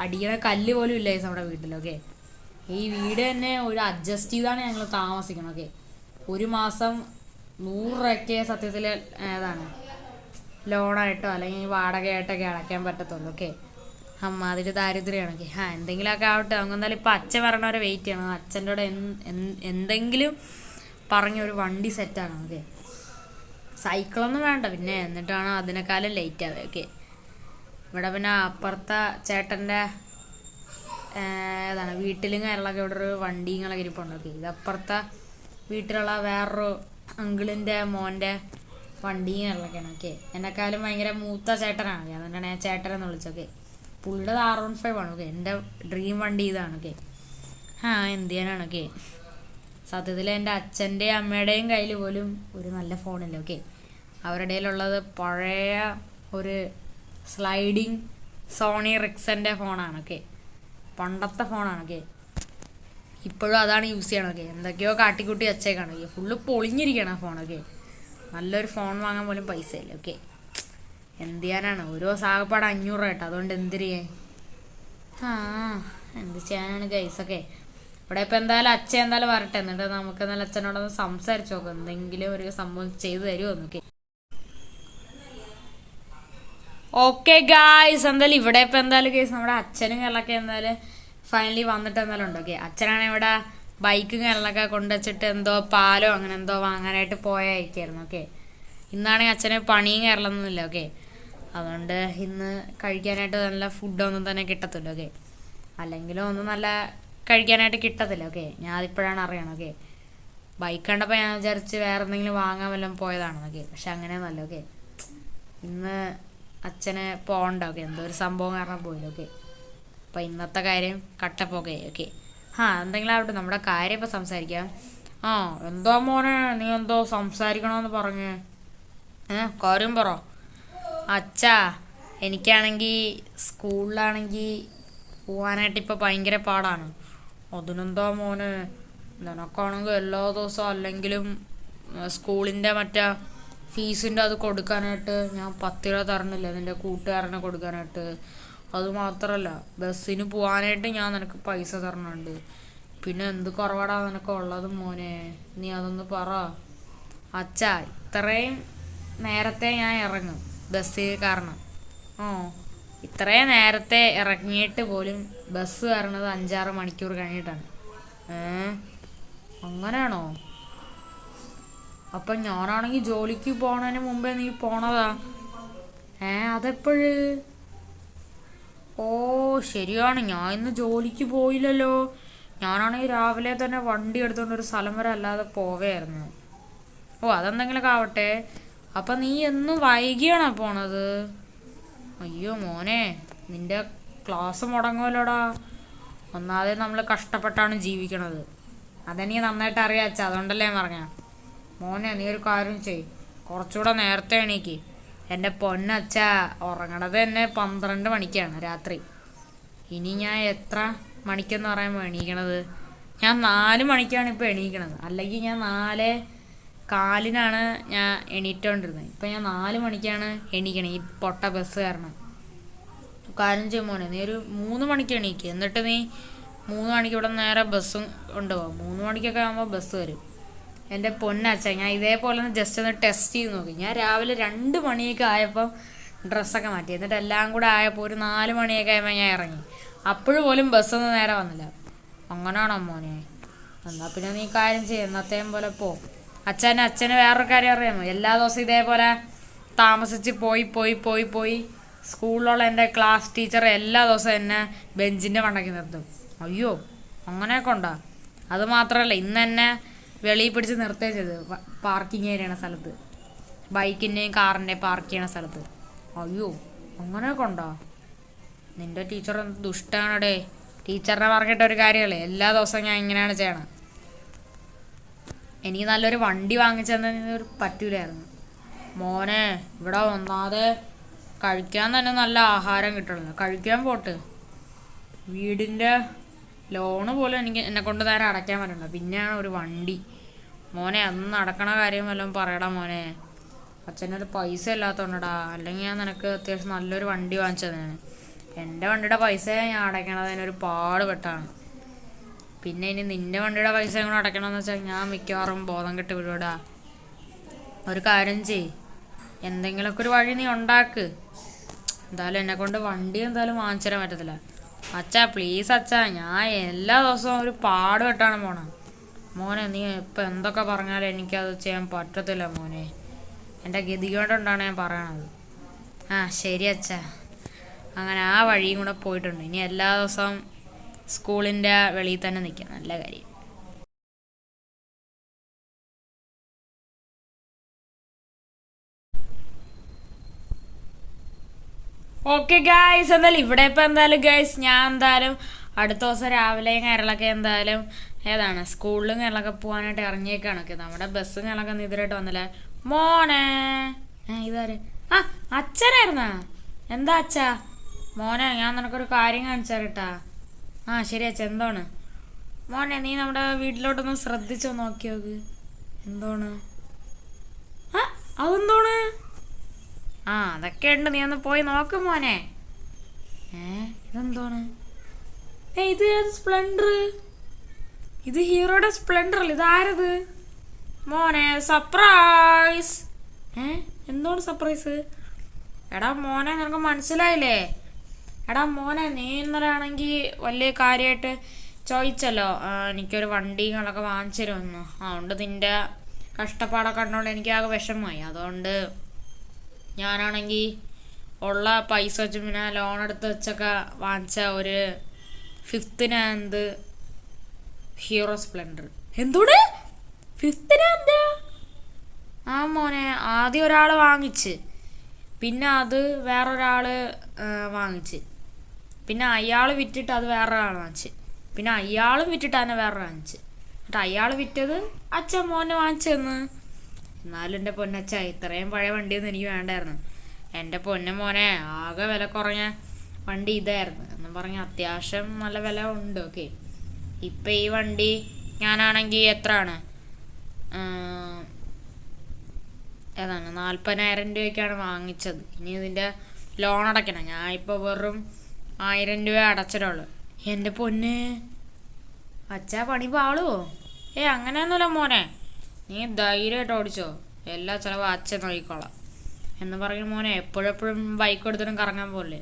അടിക്കണ കല്ല് പോലും ഇല്ല നമ്മുടെ വീട്ടിൽ. ഓക്കെ, ഈ വീട് തന്നെ ഒരു അഡ്ജസ്റ്റ് ചെയ്താണ് ഞങ്ങൾ താമസിക്കണം. ഓക്കെ, ഒരു മാസം 100 രൂപയ്ക്ക് സത്യത്തിൽ ഏതാണ് ലോണായിട്ടോ അല്ലെങ്കിൽ വാടകയായിട്ടൊക്കെ അടയ്ക്കാൻ പറ്റത്തുള്ളൂ. ഓക്കെ, അമ്മാതിരി ദാരിദ്ര്യമാണ്. ഓക്കെ, എന്തെങ്കിലുമൊക്കെ ആവട്ടെ. നമുക്ക് എന്തായാലും ഇപ്പം അച്ഛൻ വരണവരെ വെയിറ്റ് ചെയ്യണം. അച്ഛൻ്റെ കൂടെ എന്തെങ്കിലും പറഞ്ഞൊരു വണ്ടി സെറ്റാക്കണം. ഓക്കെ, സൈക്കിളൊന്നും വേണ്ട പിന്നെ, എന്നിട്ടാണ് അതിനേക്കാളും ലേറ്റ് ആവുക. ഓക്കെ, ഇവിടെ പിന്നെ അപ്പുറത്തെ ചേട്ടൻ്റെ ഏതാണ് വീട്ടിലും കാര്യങ്ങളൊക്കെ ഇവിടെ ഒരു വണ്ടിങ്ങളൊക്കെ ഇരിപ്പുണ്ട്. ഓക്കെ, ഇത് അപ്പുറത്തെ വീട്ടിലുള്ള വേറൊരു അങ്കിളിൻ്റെ മോൻ്റെ വണ്ടിയും കാര്യങ്ങളൊക്കെയാണ്. ഓക്കെ, എന്നെക്കാളും ഭയങ്കര മൂത്ത ചേട്ടനാണ്. അതുകൊണ്ടാണ് ഞാൻ ചേട്ടനെന്ന് വിളിച്ചത്. ഓക്കെ, പുള്ളിയുടെ R15 ആണ്. ഓക്കെ, എൻ്റെ ഡ്രീം വണ്ടി ഇതാണ്. ഓക്കെ, എന്ത് ചെയ്യാനാണ്. ഓക്കെ, സത്യത്തിൽ എൻ്റെ അച്ഛൻ്റെയും അമ്മയുടെയും കയ്യിൽ പോലും ഒരു നല്ല ഫോണില്ല. ഓക്കെ, അവരുടെ കയ്യിലുള്ളത് പഴയ ഒരു സ്ലൈഡിങ് സോണി റിക്സൻ്റെ ഫോണാണ്. ഓക്കെ, പണ്ടത്തെ ഫോണാണ്. ഓക്കെ, ഇപ്പോഴും അതാണ് യൂസ് ചെയ്യണം. ഓക്കെ, എന്തൊക്കെയോ കാട്ടിക്കൂട്ടി വെച്ചേക്കാണ്. ഓക്കെ, ഫുള്ള് പൊളിഞ്ഞിരിക്കണം ആ ഫോൺ. ഓക്കെ, നല്ലൊരു ഫോൺ വാങ്ങാൻ പോലും പൈസ ഇല്ല. ഓക്കെ, എന്ത് ചെയ്യാനാണ്. ഓരോ സാഗപ്പാട് 500 രൂപ കേട്ടോ. അതുകൊണ്ട് എന്ത് ചെയ്യാനാണ് ഗൈസ്. ഓക്കെ, ഇവിടെ ഇപ്പം എന്തായാലും അച്ഛൻ എന്തായാലും വരട്ടെ, എന്നിട്ട് നമുക്ക് എന്തായാലും അച്ഛനോടൊന്ന് സംസാരിച്ച് നോക്കാം, എന്തെങ്കിലും ഒരു സംഭവം ചെയ്തു തരുമോ എന്നൊക്കെ. ഓക്കെ ഗായ്സ്, എന്തായാലും ഇവിടെ ഇപ്പം എന്തായാലും കേസ് നമ്മുടെ അച്ഛനും കേരളമൊക്കെ എന്തായാലും ഫൈനലി വന്നിട്ട് എന്തായാലും ഉണ്ട്. ഓക്കെ, അച്ഛനാണെങ്കിൽ ഇവിടെ ബൈക്കും കേരളമൊക്കെ കൊണ്ടുവച്ചിട്ട് എന്തോ പാലോ അങ്ങനെ എന്തോ വാങ്ങാനായിട്ട് പോയിരിക്കായിരുന്നു. ഓക്കെ, ഇന്നാണെങ്കിൽ അച്ഛന് പണിയും കേരളമൊന്നുമില്ല. ഓക്കെ, അതുകൊണ്ട് ഇന്ന് കഴിക്കാനായിട്ട് നല്ല ഫുഡൊന്നും തന്നെ കിട്ടത്തില്ല. ഓക്കെ, അല്ലെങ്കിലും ഒന്നും നല്ല കഴിക്കാനായിട്ട് കിട്ടത്തില്ല. ഓക്കെ, ഞാൻ അതിപ്പോഴാണ് അറിയണം. ഓക്കെ, ബൈക്ക് കണ്ടപ്പോൾ ഞാൻ വിചാരിച്ച് വേറെ എന്തെങ്കിലും വാങ്ങാൻ വല്ലതും പോയതാണെന്നൊക്കെ. പക്ഷെ അങ്ങനെയൊന്നല്ല. ഓക്കെ, ഇന്ന് അച്ഛന് പോകണ്ട. ഓക്കെ, എന്തോ ഒരു സംഭവം കാരണം പോയില്ല. ഓക്കെ, അപ്പം ഇന്നത്തെ കാര്യം കട്ടപ്പോക്കെ. ഓക്കെ, എന്തെങ്കിലും ആവട്ടെ, നമ്മുടെ കാര്യം ഇപ്പം സംസാരിക്കാം. എന്തോ മോനെ നീ എന്തോ സംസാരിക്കണമെന്ന് പറഞ്ഞ് കാര്യം പറ. അച്ഛാ, എനിക്കാണെങ്കിൽ സ്കൂളിലാണെങ്കിൽ പോകാനായിട്ട് ഇപ്പോൾ ഭയങ്കര പാടാണ്. അതിനെന്താ മോനെ, നിനക്കാണെങ്കിൽ എല്ലാ ദിവസവും അല്ലെങ്കിലും സ്കൂളിൻ്റെ മറ്റേ ഫീസിൻ്റെ അത് കൊടുക്കാനായിട്ട് ഞാൻ 10 രൂപ തരണില്ല നിൻ്റെ കൂട്ടുകാരനെ കൊടുക്കാനായിട്ട്. അതുമാത്രമല്ല ബസ്സിന് പോകാനായിട്ട് ഞാൻ നിനക്ക് പൈസ തരണുണ്ട്. പിന്നെ എന്ത് കുറവാടാ നിനക്ക് ഉള്ളത് മോനെ, നീ അതൊന്ന് പറ. അച്ഛാ, ഇത്രയും നേരത്തെ ഞാൻ ഇറങ്ങും ബസ്സിൽ കാരണം. ഇത്രയും നേരത്തെ ഇറങ്ങിയിട്ട് പോലും ബസ് വരണത് 5-6 മണിക്കൂർ കഴിഞ്ഞിട്ടാണ്. അങ്ങനെയാണോ? അപ്പം ഞാനാണെങ്കിൽ ജോലിക്ക് പോണതിന് മുമ്പേ നീ പോണതാ? അതെപ്പോഴ്? ശരിയാണ്, ഞാൻ ഇന്ന് ജോലിക്ക് പോയില്ലല്ലോ. ഞാനാണെങ്കിൽ രാവിലെ തന്നെ വണ്ടി എടുത്തുകൊണ്ട് ഒരു സ്ഥലം വരെ അല്ലാതെ പോവുകയായിരുന്നു. അതെന്തെങ്കിലുമൊക്കെ ആവട്ടെ. അപ്പം നീ എന്നും വൈകിയാണോ പോണത്? അയ്യോ മോനെ, നിന്റെ ക്ലാസ് മുടങ്ങുമല്ലോടാ. ഒന്നാതെ നമ്മൾ കഷ്ടപ്പെട്ടാണ് ജീവിക്കണത്. അതെനിക്ക് നന്നായിട്ട് അറിയാച്ച, അതുകൊണ്ടല്ലേ ഞാൻ പറഞ്ഞ. മോനെ, നീ ഒരു കാര്യം ചെയ്, കുറച്ചുകൂടെ നേരത്തെ എണീക്ക്. എൻ്റെ പൊന്നച്ഛ, ഉറങ്ങണത് തന്നെ 12 മണിക്കാണ് രാത്രി. ഇനി ഞാൻ എത്ര മണിക്കെന്ന് പറയുമ്പോൾ എണീക്കണത്? ഞാൻ 4 മണിക്കാണ് ഇപ്പോൾ എണീക്കണത്. അല്ലെങ്കിൽ ഞാൻ 4:15 ഞാൻ എണീറ്റോണ്ടിരുന്നത്. ഇപ്പം ഞാൻ 4 മണിക്കാണ് എണീക്കണത് ഈ പൊട്ട ബസ് കാരണം. കാര്യം ചെയ്യും മോനെ, നീ ഒരു 3 മണിക്ക് എണീക്കുക. എന്നിട്ട് നീ 3 മണിക്ക് ഇവിടെ നേരെ ബസ്സും കൊണ്ടുപോകാം. 3 മണിക്കൊക്കെ ആകുമ്പോൾ ബസ് വരും. എൻ്റെ പൊന്നച്ഛ, ഞാൻ ഇതേപോലെ ഒന്ന് ജസ്റ്റ് ഒന്ന് ടെസ്റ്റ് ചെയ്ത് നോക്കി. ഞാൻ രാവിലെ 2 മണിയൊക്കെ ആയപ്പോൾ ഡ്രസ്സൊക്കെ മാറ്റി. എന്നിട്ട് എല്ലാം കൂടെ ആയപ്പോൾ ഒരു 4 മണിയൊക്കെ ആയപ്പോൾ ഞാൻ ഇറങ്ങി. അപ്പോഴും പോലും ബസ്സൊന്നും നേരെ വന്നില്ല. അങ്ങനെയാണോ മോനെ? എന്നാൽ പിന്നെ നീ കാര്യം ചെയ്യും, എന്നത്തേം പോലെ പോ. അച്ഛന് വേറൊരു കാര്യം അറിയാമോ? എല്ലാ ദിവസവും ഇതേപോലെ താമസിച്ച് പോയി സ്കൂളിലുള്ള എൻ്റെ ക്ലാസ് ടീച്ചർ എല്ലാ ദിവസവും എന്നെ ബെഞ്ചിൻ്റെ മണ്ടയ്ക്ക് നിർത്തും. അയ്യോ, അങ്ങനെയൊക്കെ ഉണ്ടോ? അത് മാത്രമല്ല, ഇന്ന് എന്നെ വെളിയിൽ പിടിച്ച് നിർത്തുകയും ചെയ്ത് പാർക്കിങ് ചെയ്യണ സ്ഥലത്ത്, ബൈക്കിൻ്റെയും കാറിൻ്റെയും പാർക്ക് ചെയ്യണ സ്ഥലത്ത്. അയ്യോ, അങ്ങനെയൊക്കെ ഉണ്ടോ? നിൻ്റെ ടീച്ചർ ദുഷ്ടാണടേ. ടീച്ചറിനെ പറഞ്ഞിട്ടൊരു കാര്യമല്ലേ, എല്ലാ ദിവസവും ഞാൻ ഇങ്ങനെയാണ് ചെയ്യണം. എനിക്ക് നല്ലൊരു വണ്ടി വാങ്ങിച്ചെന്നൊരു പറ്റൂലായിരുന്നു മോനെ. ഇവിടെ ഒന്നാതെ കഴിക്കാൻ തന്നെ നല്ല ആഹാരം കിട്ടണല്ലോ. കഴിക്കാൻ പോട്ട്, വീടിൻ്റെ ലോണ് പോലും എന്നെ കൊണ്ട് നേരെ അടയ്ക്കാൻ പറ്റില്ല, പിന്നെയാണ് ഒരു വണ്ടി. മോനെ, അന്ന് നടക്കണ കാര്യം വല്ലതും പറയടാ മോനെ. അച്ഛനൊരു പൈസ ഇല്ലാത്തതുകൊണ്ടടാ, അല്ലെങ്കിൽ ഞാൻ നിനക്ക് അത്യാവശ്യം നല്ലൊരു വണ്ടി വാങ്ങിച്ചതാണ്. എൻ്റെ വണ്ടിയുടെ പൈസ ഞാൻ അടയ്ക്കണതിനൊരു പാടുപെട്ടാണ്. പിന്നെ ഇനി നിൻ്റെ വണ്ടിയുടെ പൈസ കൂടെ അടയ്ക്കണമെന്ന് വെച്ചാൽ ഞാൻ മിക്കവാറും ബോധം കെട്ട് വിടുവിടാ. ഒരു കാര്യം ചെയ്, എന്തെങ്കിലുമൊക്കെ ഒരു വഴി നീ ഉണ്ടാക്ക്. എന്തായാലും എന്നെക്കൊണ്ട് വണ്ടി എന്തായാലും വാങ്ങിച്ചു തരാൻ പറ്റത്തില്ല. അച്ഛാ, പ്ലീസ് അച്ഛാ, ഞാൻ എല്ലാ ദിവസവും ഒരു പാടുപെട്ടാണ് പോണത്. മോനെ, നീ ഇപ്പം എന്തൊക്കെ പറഞ്ഞാലും എനിക്കത് ചെയ്യാൻ പറ്റത്തില്ല മോനെ. എൻ്റെ ഗതികേടുകൊണ്ടാണ് ഞാൻ പറയണത്. ശരി അച്ഛാ. അങ്ങനെ ആ വഴിയും കൂടെ പോയിട്ടുണ്ട്. ഇനി എല്ലാ ദിവസവും സ്കൂളിൻ്റെ വെളിയിൽ തന്നെ നിൽക്കാം. നല്ല കാര്യം. ഓക്കെ ഗായ്സ്, എന്തായാലും ഇവിടെ ഇപ്പം എന്തായാലും ഗായ്സ് ഞാൻ എന്തായാലും അടുത്ത ദിവസം രാവിലെയും കാര്യങ്ങളൊക്കെ എന്തായാലും സ്കൂളിലും കാര്യങ്ങളൊക്കെ പോകാനായിട്ട് ഇറങ്ങിയേക്കാണ്. ഓക്കെ, നമ്മുടെ ബസ്സും കാര്യങ്ങളൊക്കെ ഇതിലായിട്ട് വന്നില്ല. മോനെ, ഇതാര്? അച്ഛനായിരുന്നാ? എന്താ അച്ഛാ? മോനെ, ഞാൻ നിനക്കൊരു കാര്യം കാണിച്ചു തരട്ടാ. ശരി അച്ഛാ. എന്താണ് മോനെ? നീ നമ്മുടെ വീട്ടിലോട്ടൊന്ന് ശ്രദ്ധിച്ചോ, നോക്കി നോക്ക്. എന്താണ്? അതെന്തോണ്? അതൊക്കെ ഉണ്ട്, നീ ഒന്ന് പോയി നോക്ക് മോനെ. ഇതെന്തോണ്? ഇത് സ്പ്ലെൻഡർ. ഇത് ഹീറോയുടെ സ്പ്ലെൻഡർ അല്ലേ? ഇതാരത് മോനെ? സർപ്രൈസ്. എന്തോണ് സർപ്രൈസ്? എടാ മോനെ, നിനക്ക് മനസ്സിലായില്ലേ? എടാ മോനെ, നീ ഇന്നലെ ആണെങ്കിൽ വലിയ കാര്യമായിട്ട് ചോദിച്ചല്ലോ എനിക്കൊരു വണ്ടികളൊക്കെ വാങ്ങിച്ചു തരുമെന്ന്. അതുകൊണ്ട് നിൻ്റെ കഷ്ടപ്പാടൊക്കെ കണ്ടോണ്ട് എനിക്കാകെ വിഷമമായി. അതുകൊണ്ട് ഞാനാണെങ്കിൽ ഉള്ള പൈസ വെച്ച് പിന്നെ ലോൺ എടുത്ത് വെച്ചൊക്കെ വാങ്ങിച്ച ഒരു 5th ഹീറോ സ്പ്ലെൻഡർ. എന്തോടെ ഫിഫ്ത്തിന് എന്താ? ആ മോനെ, ആദ്യം ഒരാൾ വാങ്ങിച്ച്, പിന്നെ അത് വേറൊരാൾ വാങ്ങിച്ച്, പിന്നെ അയാൾ വിറ്റിട്ട് അത് വേറൊരാൾ വാങ്ങിച്ച്, പിന്നെ അയാളും വിറ്റിട്ട് തന്നെ വേറൊരാൾ വാങ്ങിച്ച്, എന്നിട്ട് അയാൾ വിറ്റത് അച്ഛൻ മോനെ വാങ്ങിച്ചെന്ന്. എന്നാലും എൻ്റെ പൊന്നച്ഛ, ഇത്രയും പഴയ വണ്ടിയൊന്നും എനിക്ക് വേണ്ടായിരുന്നു. എൻ്റെ പൊന്ന മോനെ, ആകെ വില കുറഞ്ഞ വണ്ടി ഇതായിരുന്നു എന്ന് പറഞ്ഞാൽ അത്യാവശ്യം നല്ല വില ഉണ്ട്. ഓക്കെ, ഇപ്പം ഈ വണ്ടി ഞാനാണെങ്കിൽ എത്രയാണ്, ഏതാണ് 40,000 രൂപയ്ക്കാണ് വാങ്ങിച്ചത്. ഇനി ഇതിൻ്റെ ലോൺ അടയ്ക്കണം. ഞാൻ ഇപ്പോൾ വെറും 1000 രൂപ അടച്ചിട്ടുള്ളൂ. എൻ്റെ പൊന്ന് അച്ഛാ, പണി പാളുവോ? അങ്ങനെയൊന്നുമില്ല മോനെ, നീ ധൈര്യമായിട്ട് ഓടിച്ചോ, എല്ലാ ചിലവും അച്ഛൻ നോക്കിക്കോളാം എന്ന് പറയും. മോനെ, എപ്പോഴെപ്പോഴും ബൈക്ക് എടുത്തിട്ടും കറങ്ങാൻ പോലെ.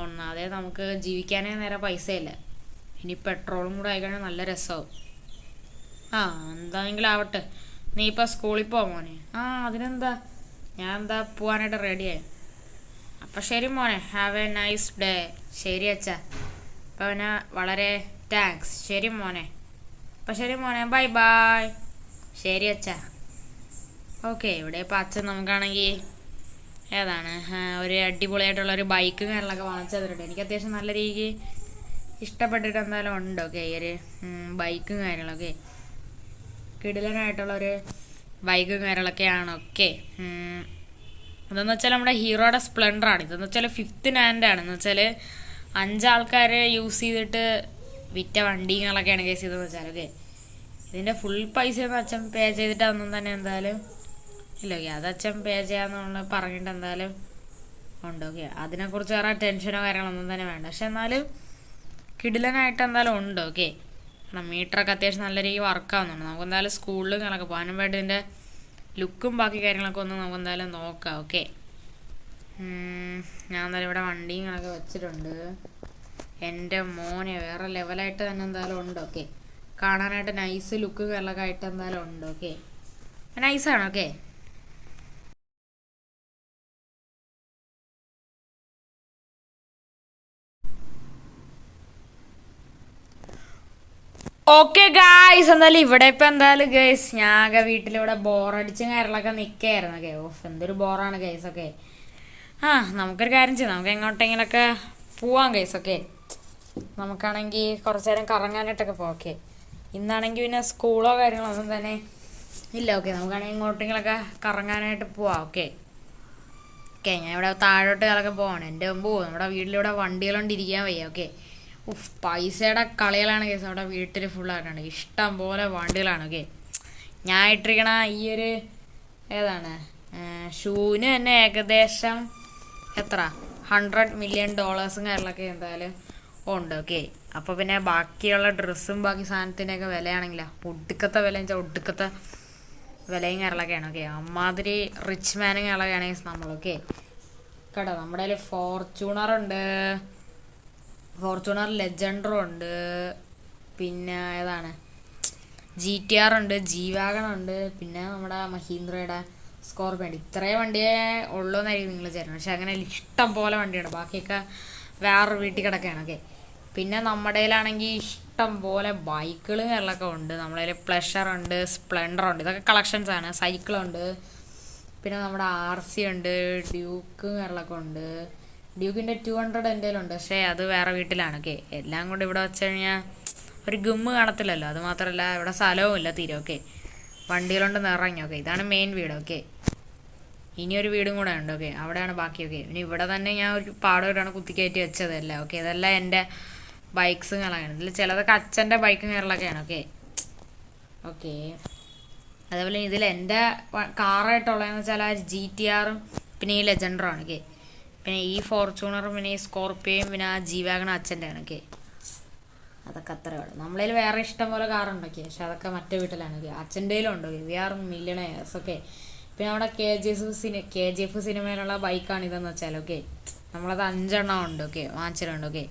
ഒന്നാതെ നമുക്ക് ജീവിക്കാനേ നേരെ പൈസയില്ല, ഇനി പെട്രോളും കൂടെ ആയിക്കഴിഞ്ഞാൽ നല്ല രസമാവും. എന്താണെങ്കിലും ആവട്ടെ, നീ ഇപ്പോൾ സ്കൂളിൽ പോ മോനെ. അതിനെന്താ, ഞാൻ എന്താ പോവാനായിട്ട് റെഡിയായി. അപ്പം ശരി മോനെ, ഹാവ് എ നൈസ് ഡേ. ശരി അച്ഛാ, അപ്പം പിന്നെ വളരെ താങ്ക്സ്. ശരി മോനെ, അപ്പം ശരി മോനെ, ബൈ ബൈ. ശരി അച്ഛാ. ഓക്കെ, ഇവിടെ ഇപ്പോൾ അച്ഛൻ നമുക്കാണെങ്കിൽ ഏതാണ് ഒരു അടിപൊളിയായിട്ടുള്ളൊരു ബൈക്കും കാര്യങ്ങളൊക്കെ വാങ്ങിച്ചു തന്നിട്ടുണ്ട്. എനിക്ക് അത്യാവശ്യം നല്ല രീതിക്ക് ഇഷ്ടപ്പെട്ടിട്ട് എന്തായാലും ഉണ്ട്. ഓക്കെ, ഈ ഒരു ബൈക്കും കാര്യങ്ങളൊക്കെ കിടിലനായിട്ടുള്ളൊരു ബൈക്കും കാര്യങ്ങളൊക്കെയാണ്. ഓക്കെ, ഇതെന്ന് വെച്ചാൽ നമ്മുടെ ഹീറോയുടെ സ്പ്ലെൻഡറാണ്. ഇതെന്ന് വെച്ചാൽ 5th ഹാൻഡ് ആണ്. എന്ന് വെച്ചാൽ 5 ആൾക്കാർ യൂസ് ചെയ്തിട്ട് വിറ്റ വണ്ടികളൊക്കെയാണ് കേസ് ചെയ്തതെന്ന് വെച്ചാൽ. ഓക്കെ, ഇതിൻ്റെ ഫുൾ പൈസയൊന്നും അച്ഛൻ പേ ചെയ്തിട്ടൊന്നും തന്നെ എന്തായാലും ഇല്ല. ഓക്കെ, അത് അച്ഛൻ പേ ചെയ്യാമെന്നുള്ള പറഞ്ഞിട്ട് എന്തായാലും ഉണ്ട്. ഓക്കെ, അതിനെക്കുറിച്ച് വേറെ ടെൻഷനോ കാര്യങ്ങളൊന്നും തന്നെ വേണ്ട. പക്ഷെ എന്നാലും കിടിലനായിട്ട് എന്തായാലും ഉണ്ട്. ഓക്കെ, കാരണം മീറ്ററൊക്കെ അത്യാവശ്യം നല്ല രീതിയിൽ വർക്കാവുന്നുണ്ട്. നമുക്ക് എന്തായാലും സ്കൂളിലും കണക്ക് പോകാനും വേണ്ടി ഇതിൻ്റെ ലുക്കും ബാക്കി കാര്യങ്ങളൊക്കെ ഒന്ന് നമുക്ക് എന്തായാലും നോക്കാം. ഓക്കെ, ഞാൻ എന്തായാലും ഇവിടെ വണ്ടിയും കണക്ക് വെച്ചിട്ടുണ്ട്. എൻ്റെ മോനെ വേറെ ലെവലായിട്ട് തന്നെ എന്തായാലും ഉണ്ട്. ഓക്കെ, കാണാനായിട്ട് നൈസ് ലുക്ക് കാര്യങ്ങളൊക്കെ ആയിട്ട് എന്തായാലും ഉണ്ട്. ഓക്കെ, നൈസാണ്. ഓക്കെ, ഓക്കെ ഗായ്സ്, എന്തായാലും ഇവിടെ ഇപ്പം എന്തായാലും ഗൈസ് ഞാനൊക്കെ വീട്ടിലിവിടെ ബോറടിച്ചും കാര്യങ്ങളൊക്കെ നിൽക്കുകയായിരുന്നു. ഓക്കെ, എന്തൊരു ബോറാണ് ഗൈസ്. ഓക്കെ, നമുക്കൊരു കാര്യം ചെയ്യാം, നമുക്ക് എങ്ങോട്ടെങ്കിലൊക്കെ പോവാം ഗൈസ്. ഓക്കെ, നമുക്കാണെങ്കിൽ കുറച്ച് നേരം കറങ്ങാനായിട്ടൊക്കെ പോവാം. ഓക്കെ, ഇന്നാണെങ്കിൽ പിന്നെ സ്കൂളോ കാര്യങ്ങളോ ഒന്നും തന്നെ ഇല്ല. ഓക്കെ, നമുക്കാണെങ്കിൽ എങ്ങോട്ടെങ്കിലൊക്കെ കറങ്ങാനായിട്ട് പോവാം. ഓക്കെ, ഞാൻ ഇവിടെ താഴോട്ട് കിളക്കെ പോവാണ്. എൻ്റെ മുമ്പ് പോകും, നമ്മുടെ വീട്ടിലിവിടെ വണ്ടികളുകൊണ്ടിരിക്കാൻ വയ്യ. ഓക്കെ, പൈസയുടെ കളികളാണ് കേസ്. അവിടെ വീട്ടിൽ ഫുള്ളായിട്ടാണ് ഇഷ്ടം പോലെ വണ്ടികളാണ്. ഓക്കെ, ഞാൻ ഇട്ടിരിക്കണ ഈ ഒരു ഏതാണ് ഷൂവിന് തന്നെ ഏകദേശം എത്ര $100 million കാര്യങ്ങളൊക്കെ എന്തായാലും ഉണ്ട്. ഓക്കെ, അപ്പോൾ പിന്നെ ബാക്കിയുള്ള ഡ്രസ്സും ബാക്കി സാധനത്തിൻ്റെയൊക്കെ വിലയാണെങ്കിലോ ഒടുക്കത്തെ വില വെച്ചാൽ ഒടുക്കത്തെ വിലയും കാര്യങ്ങളൊക്കെയാണ്. ഓക്കെ, അമ്മാതിരി റിച്ച് മാനും കാര്യങ്ങളൊക്കെയാണെങ്കിൽ നമ്മൾ. ഓക്കെ, കേട്ടോ, നമ്മുടെ കയ്യിൽ ഫോർച്യൂണർ ലെജൻഡറും ഉണ്ട്, പിന്നെ ഏതാണ് GTR ഉണ്ട്, G-Wagon ഉണ്ട്, പിന്നെ നമ്മുടെ മഹീന്ദ്രയുടെ സ്കോർപിയോ ഉണ്ട്. ഇത്രയും വണ്ടിയെ ഉള്ളൂ എന്നായിരിക്കും നിങ്ങൾ ചേരണം. പക്ഷെ അങ്ങനെ ഇഷ്ടം പോലെ വണ്ടിയുണ്ട്, ബാക്കിയൊക്കെ വേറൊരു വീട്ടിൽ കിടക്കുകയാണ്. ഓക്കെ, പിന്നെ നമ്മുടെ കയ്യിലാണെങ്കിൽ ഇഷ്ടം പോലെ ബൈക്കുകളും കാര്യങ്ങളൊക്കെ ഉണ്ട്. നമ്മുടെ കയ്യിൽ പ്ലഷർ ഉണ്ട്, സ്പ്ലെൻഡർ ഉണ്ട്, ഇതൊക്കെ കളക്ഷൻസാണ്. സൈക്കിളുണ്ട്, പിന്നെ നമ്മുടെ RC ഉണ്ട്, ഡ്യൂക്കും കാര്യങ്ങളൊക്കെ ഉണ്ട്. ഡ്യൂക്കിൻ്റെ 200 എൻ്റെ കയ്യിലുണ്ട്, പക്ഷേ അത് വേറെ വീട്ടിലാണ്. ഓക്കെ, എല്ലാം കൊണ്ട് ഇവിടെ വെച്ച് കഴിഞ്ഞാൽ ഒരു ഗമ്മ് കാണത്തില്ലല്ലോ. അത് മാത്രമല്ല ഇവിടെ സ്ഥലവും ഇല്ല തീരെ. ഓക്കെ, വണ്ടികളുണ്ട് നിറഞ്ഞു. ഓക്കെ, ഇതാണ് മെയിൻ വീട്. ഓക്കെ, ഇനിയൊരു വീടും കൂടെ ഉണ്ട്. ഓക്കെ, അവിടെയാണ് ബാക്കി. ഓക്കെ, പിന്നെ ഇവിടെ തന്നെ ഞാൻ ഒരു പാടമായിട്ടാണ് കുത്തിക്കയറ്റി വെച്ചതല്ല. ഓക്കെ, ഇതെല്ലാം എൻ്റെ ബൈക്സും കാര്യങ്ങളാണ്. ഇതിൽ ചിലതൊക്കെ അച്ഛൻ്റെ ബൈക്കും കാര്യങ്ങളൊക്കെയാണ്. ഓക്കെ, അതേപോലെ ഇതിൽ എൻ്റെ കാറായിട്ടുള്ളതെന്ന് വെച്ചാൽ ആ GTR-ഉം പിന്നെ ഈ ലെജൻഡറുമാണ്. ഓക്കെ, പിന്നെ ഈ ഫോർച്യൂണറും പിന്നെ ഈ സ്കോർപ്പിയോയും പിന്നെ ആ G-Wagon അച്ഛൻ്റെ ആണ്. ഓക്കെ, അതൊക്കെ അത്രേ ഉള്ളൂ. നമ്മളതിൽ വേറെ ഇഷ്ടം പോലെ കാറുണ്ട്. ഓക്കെ, പക്ഷെ അതൊക്കെ മറ്റേ വീട്ടിലാണ്. ഓക്കെ, അച്ഛൻ്റെയിലും ഉണ്ട്. V are millionaires. ഓക്കെ, പിന്നെ നമ്മുടെ KGF സിനിമയിലുള്ള ബൈക്കാണ് ഇതെന്ന് വെച്ചാൽ. ഓക്കെ, നമ്മളത് 5 എണ്ണം ഉണ്ട്. ഓക്കെ, വാങ്ങിച്ചിട്ടുണ്ട്. ഓക്കെ,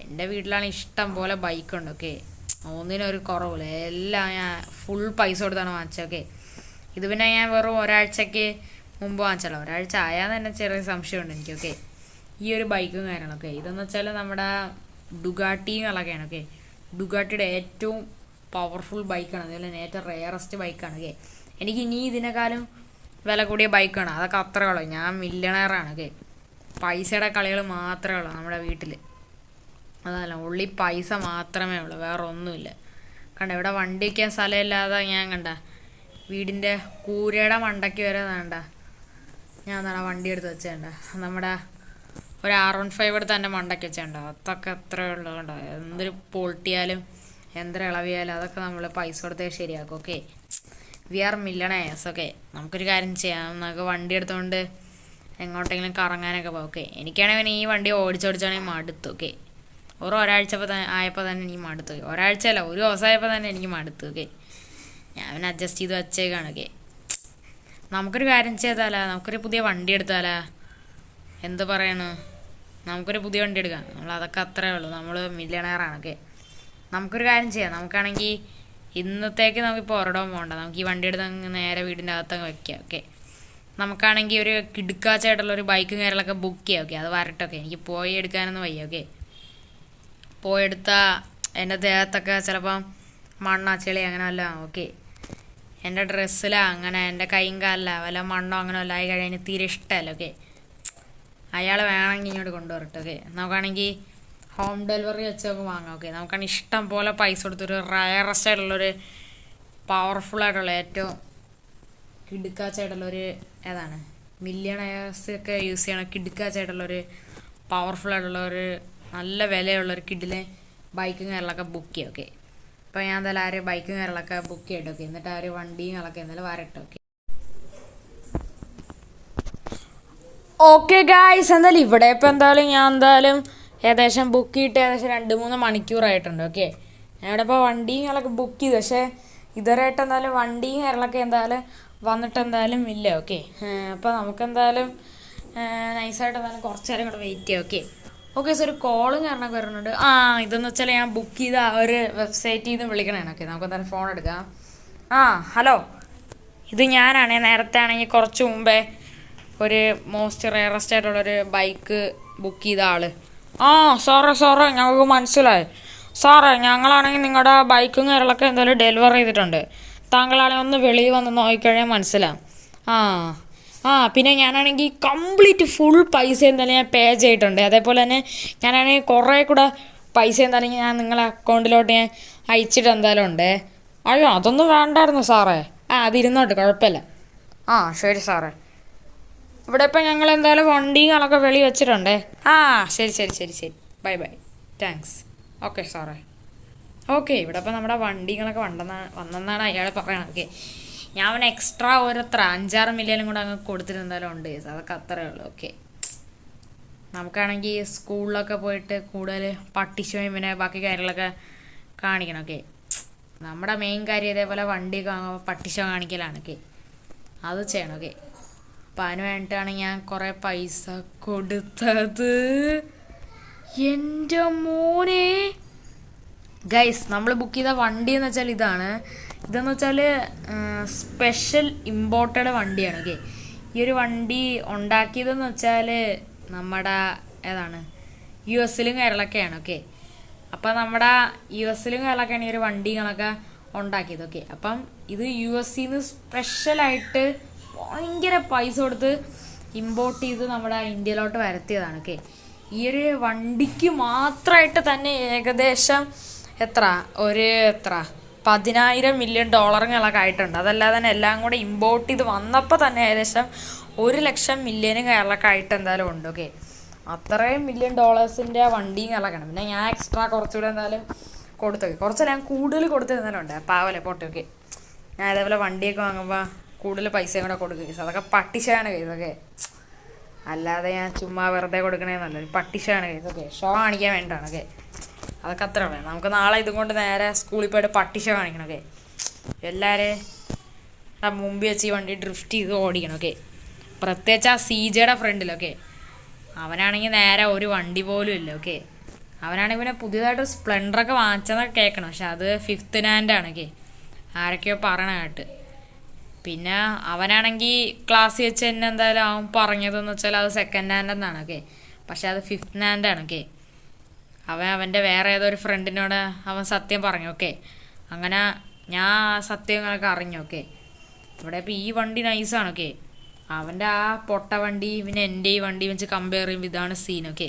എൻ്റെ വീട്ടിലാണ് ഇഷ്ടം പോലെ ബൈക്കുണ്ട്. ഓക്കെ, ഒന്നിനൊരു കുറവില്ല, എല്ലാം ഞാൻ ഫുൾ പൈസ കൊടുത്താണ് വാങ്ങിച്ചത്. ഓക്കെ, ഇത് പിന്നെ ഞാൻ വെറും ഒരാഴ്ചയ്ക്ക് മുമ്പ് വാങ്ങിച്ചല്ലോ, ഒരാഴ്ച ആയാൽ തന്നെ ചെറിയ സംശയമുണ്ട് എനിക്ക്. ഓക്കെ, ഈ ഒരു ബൈക്കും കാര്യങ്ങളൊക്കെ ഇതെന്ന് വെച്ചാൽ നമ്മുടെ ഡുഗാട്ടി എന്നുള്ളതൊക്കെയാണ്. ഓക്കെ, ഡുഗാട്ടിയുടെ ഏറ്റവും പവർഫുൾ ബൈക്കാണ്, അതുപോലെ തന്നെ ഏറ്റവും റെയറസ്റ്റ് ബൈക്കാണ്. ഓക്കെ, എനിക്ക് ഇനി ഇതിനേക്കാളും വില കൂടിയ ബൈക്കാണ്, അതൊക്കെ അത്രേ ഉള്ളൂ. ഞാൻ മില്യണയറാണ്. ഓക്കെ, പൈസയുടെ കളികൾ മാത്രമേ ഉള്ളൂ നമ്മുടെ വീട്ടിൽ. അതല്ല, ഉള്ളി പൈസ മാത്രമേ ഉള്ളൂ, വേറെ ഒന്നുമില്ല. കണ്ട, ഇവിടെ വണ്ടി വയ്ക്കാൻ സ്ഥലമില്ലാതെ ഞാൻ കണ്ട വീടിൻ്റെ കൂരയുടെ മണ്ടയ്ക്ക് വരെ വേണ്ട ഞാൻ എന്താണ് വണ്ടി എടുത്ത് വെച്ചേണ്ട. നമ്മുടെ ഒരു R15 എടുത്ത് എൻ്റെ മണ്ടയ്ക്ക് വെച്ചേണ്ട. അതൊക്കെ എത്ര ഉള്ളു കണ്ടോ. എന്തൊരു പൊട്ടിയാലും എന്തൊരു ഇളവിയാലും അതൊക്കെ നമ്മൾ പൈസ കൊടുത്തേ ശരിയാക്കും. Okay, we are millionaires. Okay, നമുക്കൊരു കാര്യം ചെയ്യാം, നമുക്ക് വണ്ടി എടുത്തുകൊണ്ട് എങ്ങോട്ടെങ്കിലും കറങ്ങാനൊക്കെ പോകും. ഓക്കെ, എനിക്കാണെങ്കിൽ ഈ വണ്ടി ഓടിച്ചോടിച്ചാണെങ്കിൽ മടുത്തു. ഓക്കെ, ഒരാഴ്ച ആയപ്പോൾ തന്നെ എനിക്ക് മടുത്തു. ഒരാഴ്ച അല്ല, ഒരു ദിവസമായപ്പോൾ തന്നെ എനിക്ക് മടുത്തു. ഓക്കെ, ഞാൻ പിന്നെ അഡ്ജസ്റ്റ് ചെയ്ത് വെച്ചേക്കാണ്. ഓക്കെ, നമുക്കൊരു കാര്യം ചെയ്താലാ, നമുക്കൊരു പുതിയ വണ്ടി എടുത്താലാ, എന്ത് പറയണു, നമുക്കൊരു പുതിയ വണ്ടി എടുക്കാം. അതൊക്കെ അത്രേ ഉള്ളൂ, നമ്മൾ മില്യണയറാണ്. ഓക്കെ, നമുക്കൊരു കാര്യം ചെയ്യാം, നമുക്കാണെങ്കിൽ ഇന്നത്തേക്ക് നമുക്കിപ്പോൾ ഒരിടവും പോകണ്ട, നമുക്ക് ഈ വണ്ടി എടുത്ത് അങ്ങ് നേരെ വീടിൻ്റെ അകത്തങ്ങ് വയ്ക്കാം. ഓക്കെ, നമുക്കാണെങ്കിൽ ഒരു കിടുക്കാച്ചായിട്ടുള്ളൊരു ബൈക്കും കാര്യങ്ങളൊക്കെ ബുക്ക് ചെയ്യാം. ഓക്കെ, അത് വരട്ടെ. ഓക്കെ, എനിക്ക് പോയി എടുക്കാനൊന്നും വയ്യ. ഓക്കെ, പോയെടുത്താൽ എൻ്റെ ദേഹത്തൊക്കെ ചിലപ്പം മണ്ണോ ചെളി അങ്ങനെ വല്ല. ഓക്കെ, എൻ്റെ ഡ്രസ്സിലാ അങ്ങനെ എൻ്റെ കൈയും കാലിലാ വല്ല മണ്ണോ അങ്ങനെ വല്ല ആയി കഴിഞ്ഞാൽ തീരെ ഇഷ്ടമല്ല. ഓക്കെ, അയാൾ വേണമെങ്കിൽ ഇങ്ങോട്ട് കൊണ്ടുവരട്ടെ. ഓക്കെ, നമുക്കാണെങ്കിൽ ഹോം ഡെലിവറി വെച്ചൊക്കെ വാങ്ങാം. ഓക്കെ, നമുക്കാണെങ്കിൽ ഇഷ്ടം പോലെ പൈസ കൊടുത്തൊരു റയറസ്റ്റ് ആയിട്ടുള്ളൊരു പവർഫുള്ളായിട്ടുള്ള ഏറ്റവും കിടുക്കാച്ചായിട്ടുള്ളൊരു ഏതാണ് മില്യണേഴ്സൊക്കെ യൂസ് ചെയ്യണ കിടുക്കാച്ചായിട്ടുള്ളൊരു പവർഫുള്ളായിട്ടുള്ളൊരു നല്ല വിലയുള്ളൊരു കിഡിലെ ബൈക്കും കാര്യങ്ങളൊക്കെ ബുക്ക് ചെയ്യാം. ഓക്കെ, അപ്പോൾ ഞാൻ എന്തായാലും ആ ഒരു ബൈക്കും കാര്യങ്ങളൊക്കെ ബുക്ക് ചെയ്യട്ടെ. ഓക്കെ, എന്നിട്ട് ആ ഒരു വണ്ടിയും കാര്യങ്ങളൊക്കെ എന്തായാലും വരട്ടെ. ഓക്കെ, ഓക്കെ ഗായ്സ്, എന്തായാലും ഇവിടെ ഇപ്പോൾ എന്തായാലും ഞാൻ എന്തായാലും ഏകദേശം ബുക്ക് ചെയ്തിട്ട് ഏകദേശം 2-3 മണിക്കൂറായിട്ടുണ്ട്. ഓക്കെ, ഞാൻ ഇവിടെ ഇപ്പോൾ വണ്ടിയും കാര്യങ്ങളൊക്കെ ബുക്ക് ചെയ്തു, പക്ഷേ ഇതുവരെയായിട്ട് എന്തായാലും വണ്ടിയും കാര്യങ്ങളൊക്കെ എന്തായാലും വന്നിട്ട് എന്തായാലും ഇല്ല. ഓക്കെ, അപ്പോൾ നമുക്കെന്തായാലും നൈസായിട്ട് എന്തായാലും കുറച്ച് നേരം കൂടെ വെയിറ്റ് ചെയ്യാം. ഓക്കെ, ഓക്കെ സോ ഒരു കോളും കാരണമൊക്കെ വരുന്നുണ്ട്. ഇതെന്ന് വെച്ചാൽ ഞാൻ ബുക്ക് ചെയ്ത ആ ഒരു വെബ്സൈറ്റിൽ നിന്ന് വിളിക്കണേണ്. ഓക്കെ, നമുക്ക് എന്തായാലും ഫോൺ എടുക്കാം. ഹലോ, ഇത് ഞാനാണേ. നേരത്തെ ആണെങ്കിൽ കുറച്ച് മുമ്പേ ഒരു മോസ്റ്റ് റെയറസ്റ്റ് ആയിട്ടുള്ളൊരു ബൈക്ക് ബുക്ക് ചെയ്ത ആള്. സാറേ ഞങ്ങൾക്ക് മനസ്സിലായി സാറേ, ഞങ്ങളാണെങ്കിൽ നിങ്ങളുടെ ബൈക്കും കാര്യങ്ങളൊക്കെ എന്തായാലും ഡെലിവർ ചെയ്തിട്ടുണ്ട്. താങ്കളാണെങ്കിൽ ഒന്ന് വെളിയിൽ വന്ന് നോക്കിക്കഴിഞ്ഞാൽ മനസ്സിലാവും. പിന്നെ ഞാനാണെങ്കിൽ കംപ്ലീറ്റ് ഫുൾ പൈസ എന്തായാലും ഞാൻ പേ ചെയ്തിട്ടുണ്ട്. അതേപോലെ തന്നെ ഞാനാണെങ്കിൽ കുറേ കൂടെ പൈസ എന്തായാലും ഞാൻ നിങ്ങളെ അക്കൗണ്ടിലോട്ട് ഞാൻ അയച്ചിട്ട് എന്തായാലും ഉണ്ട്. അയ്യോ, അതൊന്നും വേണ്ടായിരുന്നു സാറേ. അതിരുന്നോട്ട്, കുഴപ്പമില്ല. ശരി സാറേ. ഇവിടെ ഇപ്പം ഞങ്ങൾ എന്തായാലും വണ്ടികളൊക്കെ വെളി വെച്ചിട്ടുണ്ടേ. ശരി ബൈ താങ്ക്സ്. ഓക്കെ സാറേ. ഓക്കെ, ഇവിടെ ഇപ്പം നമ്മുടെ വണ്ടികളൊക്കെ വന്നെന്നാണ് അയാൾ പറയണത്. ഓക്കെ, ഞാൻ എക്സ്ട്രാ ഓരോരുത്തർ 5-6 മില്യനും കൂടെ അങ്ങ് കൊടുത്തിട്ട് എന്തായാലും ഉണ്ട്. അതൊക്കെ അത്രേ ഉള്ളൂ. ഓക്കെ, നമുക്കാണെങ്കിൽ സ്കൂളിലൊക്കെ പോയിട്ട് കൂടുതൽ പട്ടിഷോയും പിന്നെ ബാക്കി കാര്യങ്ങളൊക്കെ കാണിക്കണം. ഓക്കെ, നമ്മുടെ മെയിൻ കാര്യം ഇതേപോലെ വണ്ടിയൊക്കെ വാങ്ങുമ്പോൾ പട്ടിഷോ കാണിക്കലാണ്. ഓക്കെ, അത് ചെയ്യണം. ഓക്കെ, അപ്പം അതിന് വേണ്ടിയിട്ടാണ് ഞാൻ കുറേ പൈസ കൊടുത്തത്. എൻ്റെ മോനെ ഗൈസ്, നമ്മൾ ബുക്ക് ചെയ്ത വണ്ടി എന്ന് വെച്ചാൽ ഇതെന്ന് വെച്ചാൽ സ്പെഷ്യൽ ഇമ്പോർട്ടഡ് വണ്ടിയാണ്. ഓക്കെ, ഈ ഒരു വണ്ടി ഉണ്ടാക്കിയതെന്ന് വെച്ചാൽ നമ്മുടെ ഏതാണ് US-ലും കേരളൊക്കെയാണ്. ഓക്കെ, അപ്പം നമ്മുടെ US-ലും കേരളൊക്കെയാണ് ഈ ഒരു വണ്ടികളൊക്കെ ഉണ്ടാക്കിയത്. ഓക്കെ, അപ്പം ഇത് US-ൽ നിന്ന് സ്പെഷ്യലായിട്ട് ഭയങ്കര പൈസ കൊടുത്ത് ഇമ്പോർട്ട് ചെയ്ത് നമ്മുടെ ഇന്ത്യയിലോട്ട് വരുത്തിയതാണ്. ഓക്കെ, ഈ ഒരു വണ്ടിക്ക് മാത്രമായിട്ട് തന്നെ ഏകദേശം എത്ര 10,000 മില്യൺ ഡോളറുകളൊക്കെ ആയിട്ടുണ്ട്. അതല്ലാതെ തന്നെ എല്ലാം കൂടെ ഇമ്പോർട്ട് ചെയ്ത് വന്നപ്പോൾ തന്നെ ഏകദേശം 1,00,000 മില്യനും കേരളമൊക്കെ ആയിട്ട് എന്തായാലും ഉണ്ട്. ഓക്കെ, അത്രയും മില്യൺ ഡോളേഴ്സിൻ്റെ വണ്ടിയും കേരളക്കാണ്. പിന്നെ ഞാൻ എക്സ്ട്രാ കുറച്ചുകൂടെ എന്തായാലും കൊടുത്തു, കുറച്ച് ഞാൻ കൂടുതൽ കൊടുത്തിരുന്നാലും ഉണ്ട്. പാവല്ലേ പോട്ടെ. ഓക്കെ, ഞാൻ അതേപോലെ വണ്ടിയൊക്കെ വാങ്ങുമ്പോൾ കൂടുതൽ പൈസയും കൂടെ കൊടുക്കുക. അതൊക്കെ പട്ടിഷയാണ് കേസ്. ഓക്കെ, അല്ലാതെ ഞാൻ ചുമ്മാ വെറുതെ കൊടുക്കണേന്നല്ല, ഒരു പട്ടിഷയാണ് കേസ്. ഓക്കെ, ഷോ കാണിക്കാൻ വേണ്ടിയിട്ടാണ്. ഓക്കെ, അതൊക്കെ അത്ര ഉള്ളത്. നമുക്ക് നാളെ ഇതും കൊണ്ട് നേരെ സ്കൂളിൽ പോയിട്ട് പട്ടിഷോ കാണിക്കണം. ഓക്കെ, എല്ലാവരെയും മുമ്പിൽ വെച്ച് ഈ വണ്ടി ഡ്രിഫ്റ്റ് ചെയ്ത് ഓടിക്കണം. ഓക്കെ, പ്രത്യേകിച്ച് ആ CJയുടെ ഫ്രണ്ടിലൊക്കെ അവനാണെങ്കിൽ നേരെ ഒരു വണ്ടി പോലും ഇല്ല. ഓക്കെ, അവനാണെങ്കിൽ പിന്നെ പുതിയതായിട്ട് സ്പ്ലെൻഡറൊക്കെ വാങ്ങിച്ചെന്നൊക്കെ കേൾക്കണം, പക്ഷെ അത് 5th hand ആണ്. ഓക്കെ, ആരൊക്കെയോ പറയണ കേട്ട്. പിന്നെ അവനാണെങ്കിൽ ക്ലാസ്സിൽ വെച്ച് തന്നെ എന്തായാലും അവൻ പറഞ്ഞതെന്ന് വെച്ചാൽ അത് 2nd hand എന്നാണ്. ഓക്കെ, പക്ഷെ അത് 5th hand ആണ്. ഓക്കെ, അവൻ്റെ വേറെ ഏതോ ഒരു ഫ്രണ്ടിനോട് അവൻ സത്യം പറഞ്ഞു. ഓക്കെ, അങ്ങനെ ഞാൻ സത്യങ്ങളൊക്കെ അറിഞ്ഞു. ഓക്കെ, ഇവിടെ ഇപ്പോൾ ഈ വണ്ടി നൈസാണ്. ഓക്കെ, അവൻ്റെ ആ പൊട്ട വണ്ടി പിന്നെ എൻ്റെ ഈ വണ്ടി വെച്ച് കമ്പയർ ചെയ്യുമ്പോൾ ഇതാണ് സീൻ. ഓക്കെ,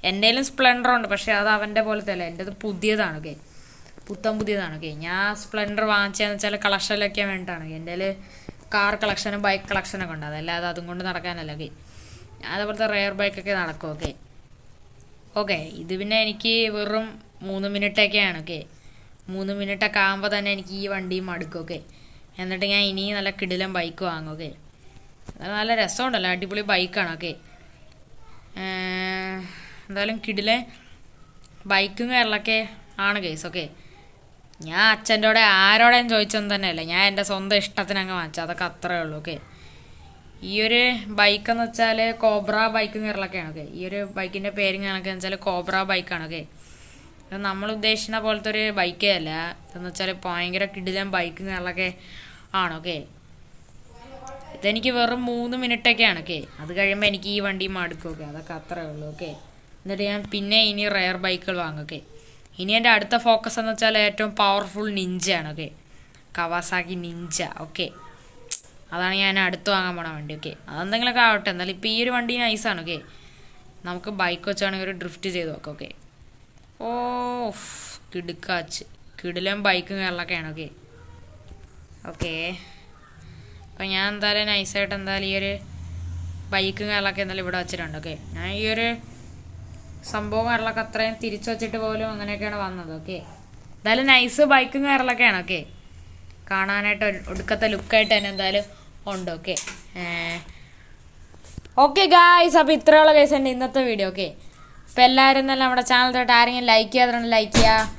എൻ്റെയിലും സ്പ്ലെൻഡർ ഉണ്ട്, പക്ഷേ അത് അവൻ്റെ പോലത്തെ അല്ല, എൻ്റെത് പുതിയതാണ്. ഓക്കെ, പുതിയതാണ്. ഓക്കെ, ഞാൻ സ്പ്ലെൻഡർ വാങ്ങിച്ചതെന്ന് വെച്ചാൽ കളക്ഷനിലൊക്കെ വേണ്ടിയിട്ടാണ്. എൻ്റെ കയ്യിൽ കാർ കളക്ഷനും ബൈക്ക് കളക്ഷനൊക്കെ ഉണ്ട്, അതല്ലാതെ അതും കൊണ്ട് നടക്കാനല്ല. ഓക്കെ, ഞാൻ അതേപോലത്തെ റെയർ ബൈക്കൊക്കെ നടക്കും. ഓക്കെ ഓക്കെ ഇത് പിന്നെ എനിക്ക് വെറും 3 മിനിറ്റൊക്കെയാണ്. ഓക്കെ, 3 മിനിറ്റൊക്കെ ആകുമ്പോൾ തന്നെ എനിക്ക് ഈ വണ്ടിയും മടുക്കും. ഓക്കെ, എന്നിട്ട് ഞാൻ ഇനിയും നല്ല കിടിലൻ ബൈക്ക് വാങ്ങും. ഓക്കെ, നല്ല രസമുണ്ടല്ലോ, അടിപൊളി ബൈക്കാണ്. ഓക്കെ, എന്തായാലും കിടിലൻ ബൈക്കും കാര്യങ്ങളൊക്കെ ആണ് ഗൈസ്. ഓക്കെ, ഞാൻ അച്ഛൻ്റെ കൂടെ ആരോടെയും ചോദിച്ചൊന്നും തന്നെയല്ല, ഞാൻ എൻ്റെ സ്വന്തം ഇഷ്ടത്തിന് അങ്ങ് വാങ്ങിച്ചു, അതൊക്കെ അത്രേ ഉള്ളൂ. ഓക്കെ, ഈ ഒരു ബൈക്കെന്ന് വെച്ചാൽ കോബ്ര ബൈക്കും കാര്യങ്ങളൊക്കെയാണ്. ഓക്കെ, ഈ ഒരു ബൈക്കിൻ്റെ പേരും കണക്കെന്ന് വെച്ചാൽ കോബ്ര ബൈക്കാണ്. ഓക്കെ, ഇത് നമ്മൾ ഉദ്ദേശിക്കുന്ന പോലത്തെ ഒരു ബൈക്കേ അല്ല, ഇതെന്ന് വെച്ചാൽ ഭയങ്കര കിടിലൻ ബൈക്കും കാര്യങ്ങളൊക്കെ ആണ്. ഓക്കെ, ഇതെനിക്ക് വെറും 3 മിനിറ്റൊക്കെയാണ്. ഓക്കെ, അത് കഴിയുമ്പോൾ എനിക്ക് ഈ വണ്ടി മടുക്കും. ഓക്കെ, അതൊക്കെ അത്രേ ഉള്ളൂ. ഓക്കെ, എന്നിട്ട് ഞാൻ പിന്നെ ഇനി റെയർ ബൈക്കുകൾ വാങ്ങും. ഓക്കെ, ഇനി എൻ്റെ അടുത്ത ഫോക്കസ് എന്ന് വെച്ചാൽ ഏറ്റവും പവർഫുൾ നിഞ്ചയാണ്. Okay, Kawasaki Ninja. ഓക്കെ, അതാണ് ഞാൻ അടുത്ത് വാങ്ങാൻ പോണ വണ്ടി. ഓക്കെ, അതെന്തെങ്കിലുമൊക്കെ ആവട്ടെ, എന്നാലും ഇപ്പോൾ ഈ ഒരു വണ്ടി നൈസാണ്. ഓക്കെ, നമുക്ക് ബൈക്ക് വെച്ചാണെങ്കിൽ ഒരു ഡ്രിഫ്റ്റ് ചെയ്ത് നോക്കാം. ഓക്കെ, ഓ കിടുക്കാച്ച് കിടിലൻ ബൈക്കും കാര്യങ്ങളൊക്കെയാണ്. ഓക്കെ ഓക്കെ അപ്പോൾ ഞാൻ എന്തായാലും നൈസായിട്ട് എന്തായാലും ഈ ഒരു ബൈക്കും കാര്യങ്ങളൊക്കെ എന്തായാലും ഇവിടെ വെച്ചിട്ടുണ്ട്. ഓക്കെ, ഞാൻ ഈ ഒരു സംഭവം കാര്യങ്ങളൊക്കെ അത്രയും തിരിച്ചു വച്ചിട്ട് പോലും അങ്ങനെയൊക്കെയാണ് വന്നത്. ഓക്കെ, എന്തായാലും നൈസ് ബൈക്കും കാര്യങ്ങളൊക്കെയാണ്. ഓക്കെ, കാണാനായിട്ട് ഒടുക്കത്തെ ലുക്കായിട്ട് തന്നെ എന്തായാലും ഉണ്ട്. ഓക്കെ ഓക്കെ ഗായ്സ്, അപ്പോൾ ഇത്രയുള്ള ഗൈസ് എൻ്റെ ഇന്നത്തെ വീഡിയോ. ഓക്കെ, അപ്പോൾ എല്ലാവരും തന്നെ നമ്മുടെ ചാനൽ തൊട്ട് ആരെങ്കിലും ലൈക്ക് ചെയ്യാത്തതുകൊണ്ട് ലൈക്ക് ചെയ്യുക,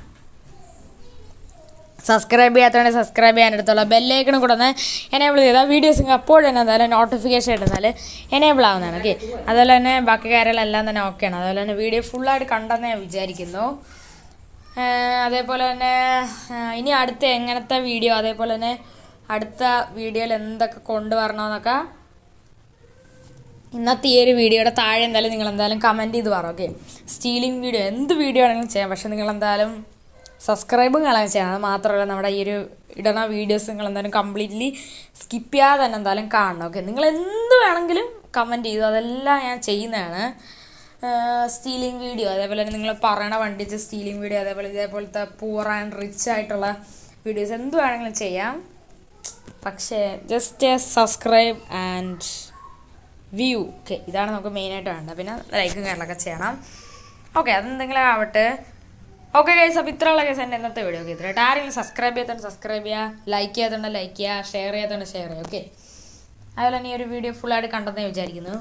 സബ്സ്ക്രൈബ് ചെയ്യാത്തതുകൊണ്ട് സബ്സ്ക്രൈബ് ചെയ്യാനെടുത്തുള്ള ബെല്ലൈക്കണും കൂടെ ഒന്ന് എനേബിൾ ചെയ്താൽ വീഡിയോസ് അപ്പോൾ തന്നെ എന്തായാലും നോട്ടിഫിക്കേഷൻ ഇടുന്നാൽ എനേബിൾ ആവുന്നതാണ്. ഓക്കെ, അതുപോലെ തന്നെ ബാക്കി കാര്യങ്ങളെല്ലാം തന്നെ ഓക്കെയാണ്. അതുപോലെ തന്നെ വീഡിയോ ഫുള്ളായിട്ട് കണ്ടെന്ന് ഞാൻ വിചാരിക്കുന്നു. അതേപോലെ തന്നെ ഇനി അടുത്ത എങ്ങനത്തെ വീഡിയോ, അതേപോലെ തന്നെ അടുത്ത വീഡിയോയിൽ എന്തൊക്കെ കൊണ്ടുവരണമെന്നൊക്കെ ഇന്നത്തെ ഈ ഒരു വീഡിയോയുടെ താഴെ എന്തായാലും നിങ്ങൾ എന്തായാലും കമൻറ്റ് ചെയ്ത് പറ. ഓക്കെ, സ്റ്റീലിംഗ് വീഡിയോ എന്ത് വീഡിയോ ആണെങ്കിലും ചെയ്യാം, പക്ഷേ നിങ്ങളെന്തായാലും സബ്സ്ക്രൈബും കളയാൻ ചെയ്യണം. അത് മാത്രമല്ല നമ്മുടെ ഈ ഒരു ഇടുന്ന വീഡിയോസ് നിങ്ങൾ എന്തായാലും കംപ്ലീറ്റ്ലി സ്കിപ്പ് ചെയ്യാതെ തന്നെ എന്തായാലും കാണണം. ഓക്കെ, നിങ്ങൾ എന്ത് വേണമെങ്കിലും കമൻറ്റ് ചെയ്തു, അതെല്ലാം ഞാൻ ചെയ്യുന്നതാണ്. സ്റ്റീലിംഗ് വീഡിയോ, അതേപോലെ തന്നെ നിങ്ങൾ പറയണ വണ്ടിച്ച് സ്റ്റീലിംഗ് വീഡിയോ, അതേപോലെ ഇതേപോലത്തെ പൂർ ആൻഡ് റിച്ച് ആയിട്ടുള്ള വീഡിയോസ് എന്ത് വേണമെങ്കിലും ചെയ്യാം. പക്ഷേ just subscribe and view. Okay, ഇതാണ് നമുക്ക് മെയിനായിട്ട് വേണ്ടത്. പിന്നെ ലൈക്കും കാര്യങ്ങളൊക്കെ ചെയ്യണം. ഓക്കെ, അതെന്തെങ്കിലും ആവട്ടെ. ഓക്കെ ഗൈസ്, അപ്പോൾ ഇത്രയുള്ള കേസ് എൻ്റെ ഇന്നത്തെ വീഡിയോ. ഓക്കെ, ഇത്രയായിട്ട് ആരെങ്കിലും സബ്സ്ക്രൈബ് ചെയ്യാത്തതുകൊണ്ട് സബ്സ്ക്രൈബ് ചെയ്യുക, ലൈക്ക് ചെയ്യാത്തതുകൊണ്ട് ലൈക്ക് ചെയ്യുക, ഷെയർ ചെയ്യാത്തതുകൊണ്ട് ഷെയർ ചെയ്യുക. ഓക്കെ, അതുപോലെ തന്നെ ഈ ഒരു വീഡിയോ ഫുള്ളായിട്ട് കണ്ടെന്ന് വിചാരിക്കുന്നു.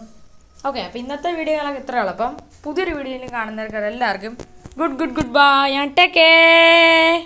ഓക്കെ, അപ്പോൾ ഇന്നത്തെ വീഡിയോകളൊക്കെ ഇത്രയുള്ളൂ. അപ്പം പുതിയൊരു വീഡിയോയിൽ കാണുന്നവർക്ക് എല്ലാവർക്കും good bye and take care.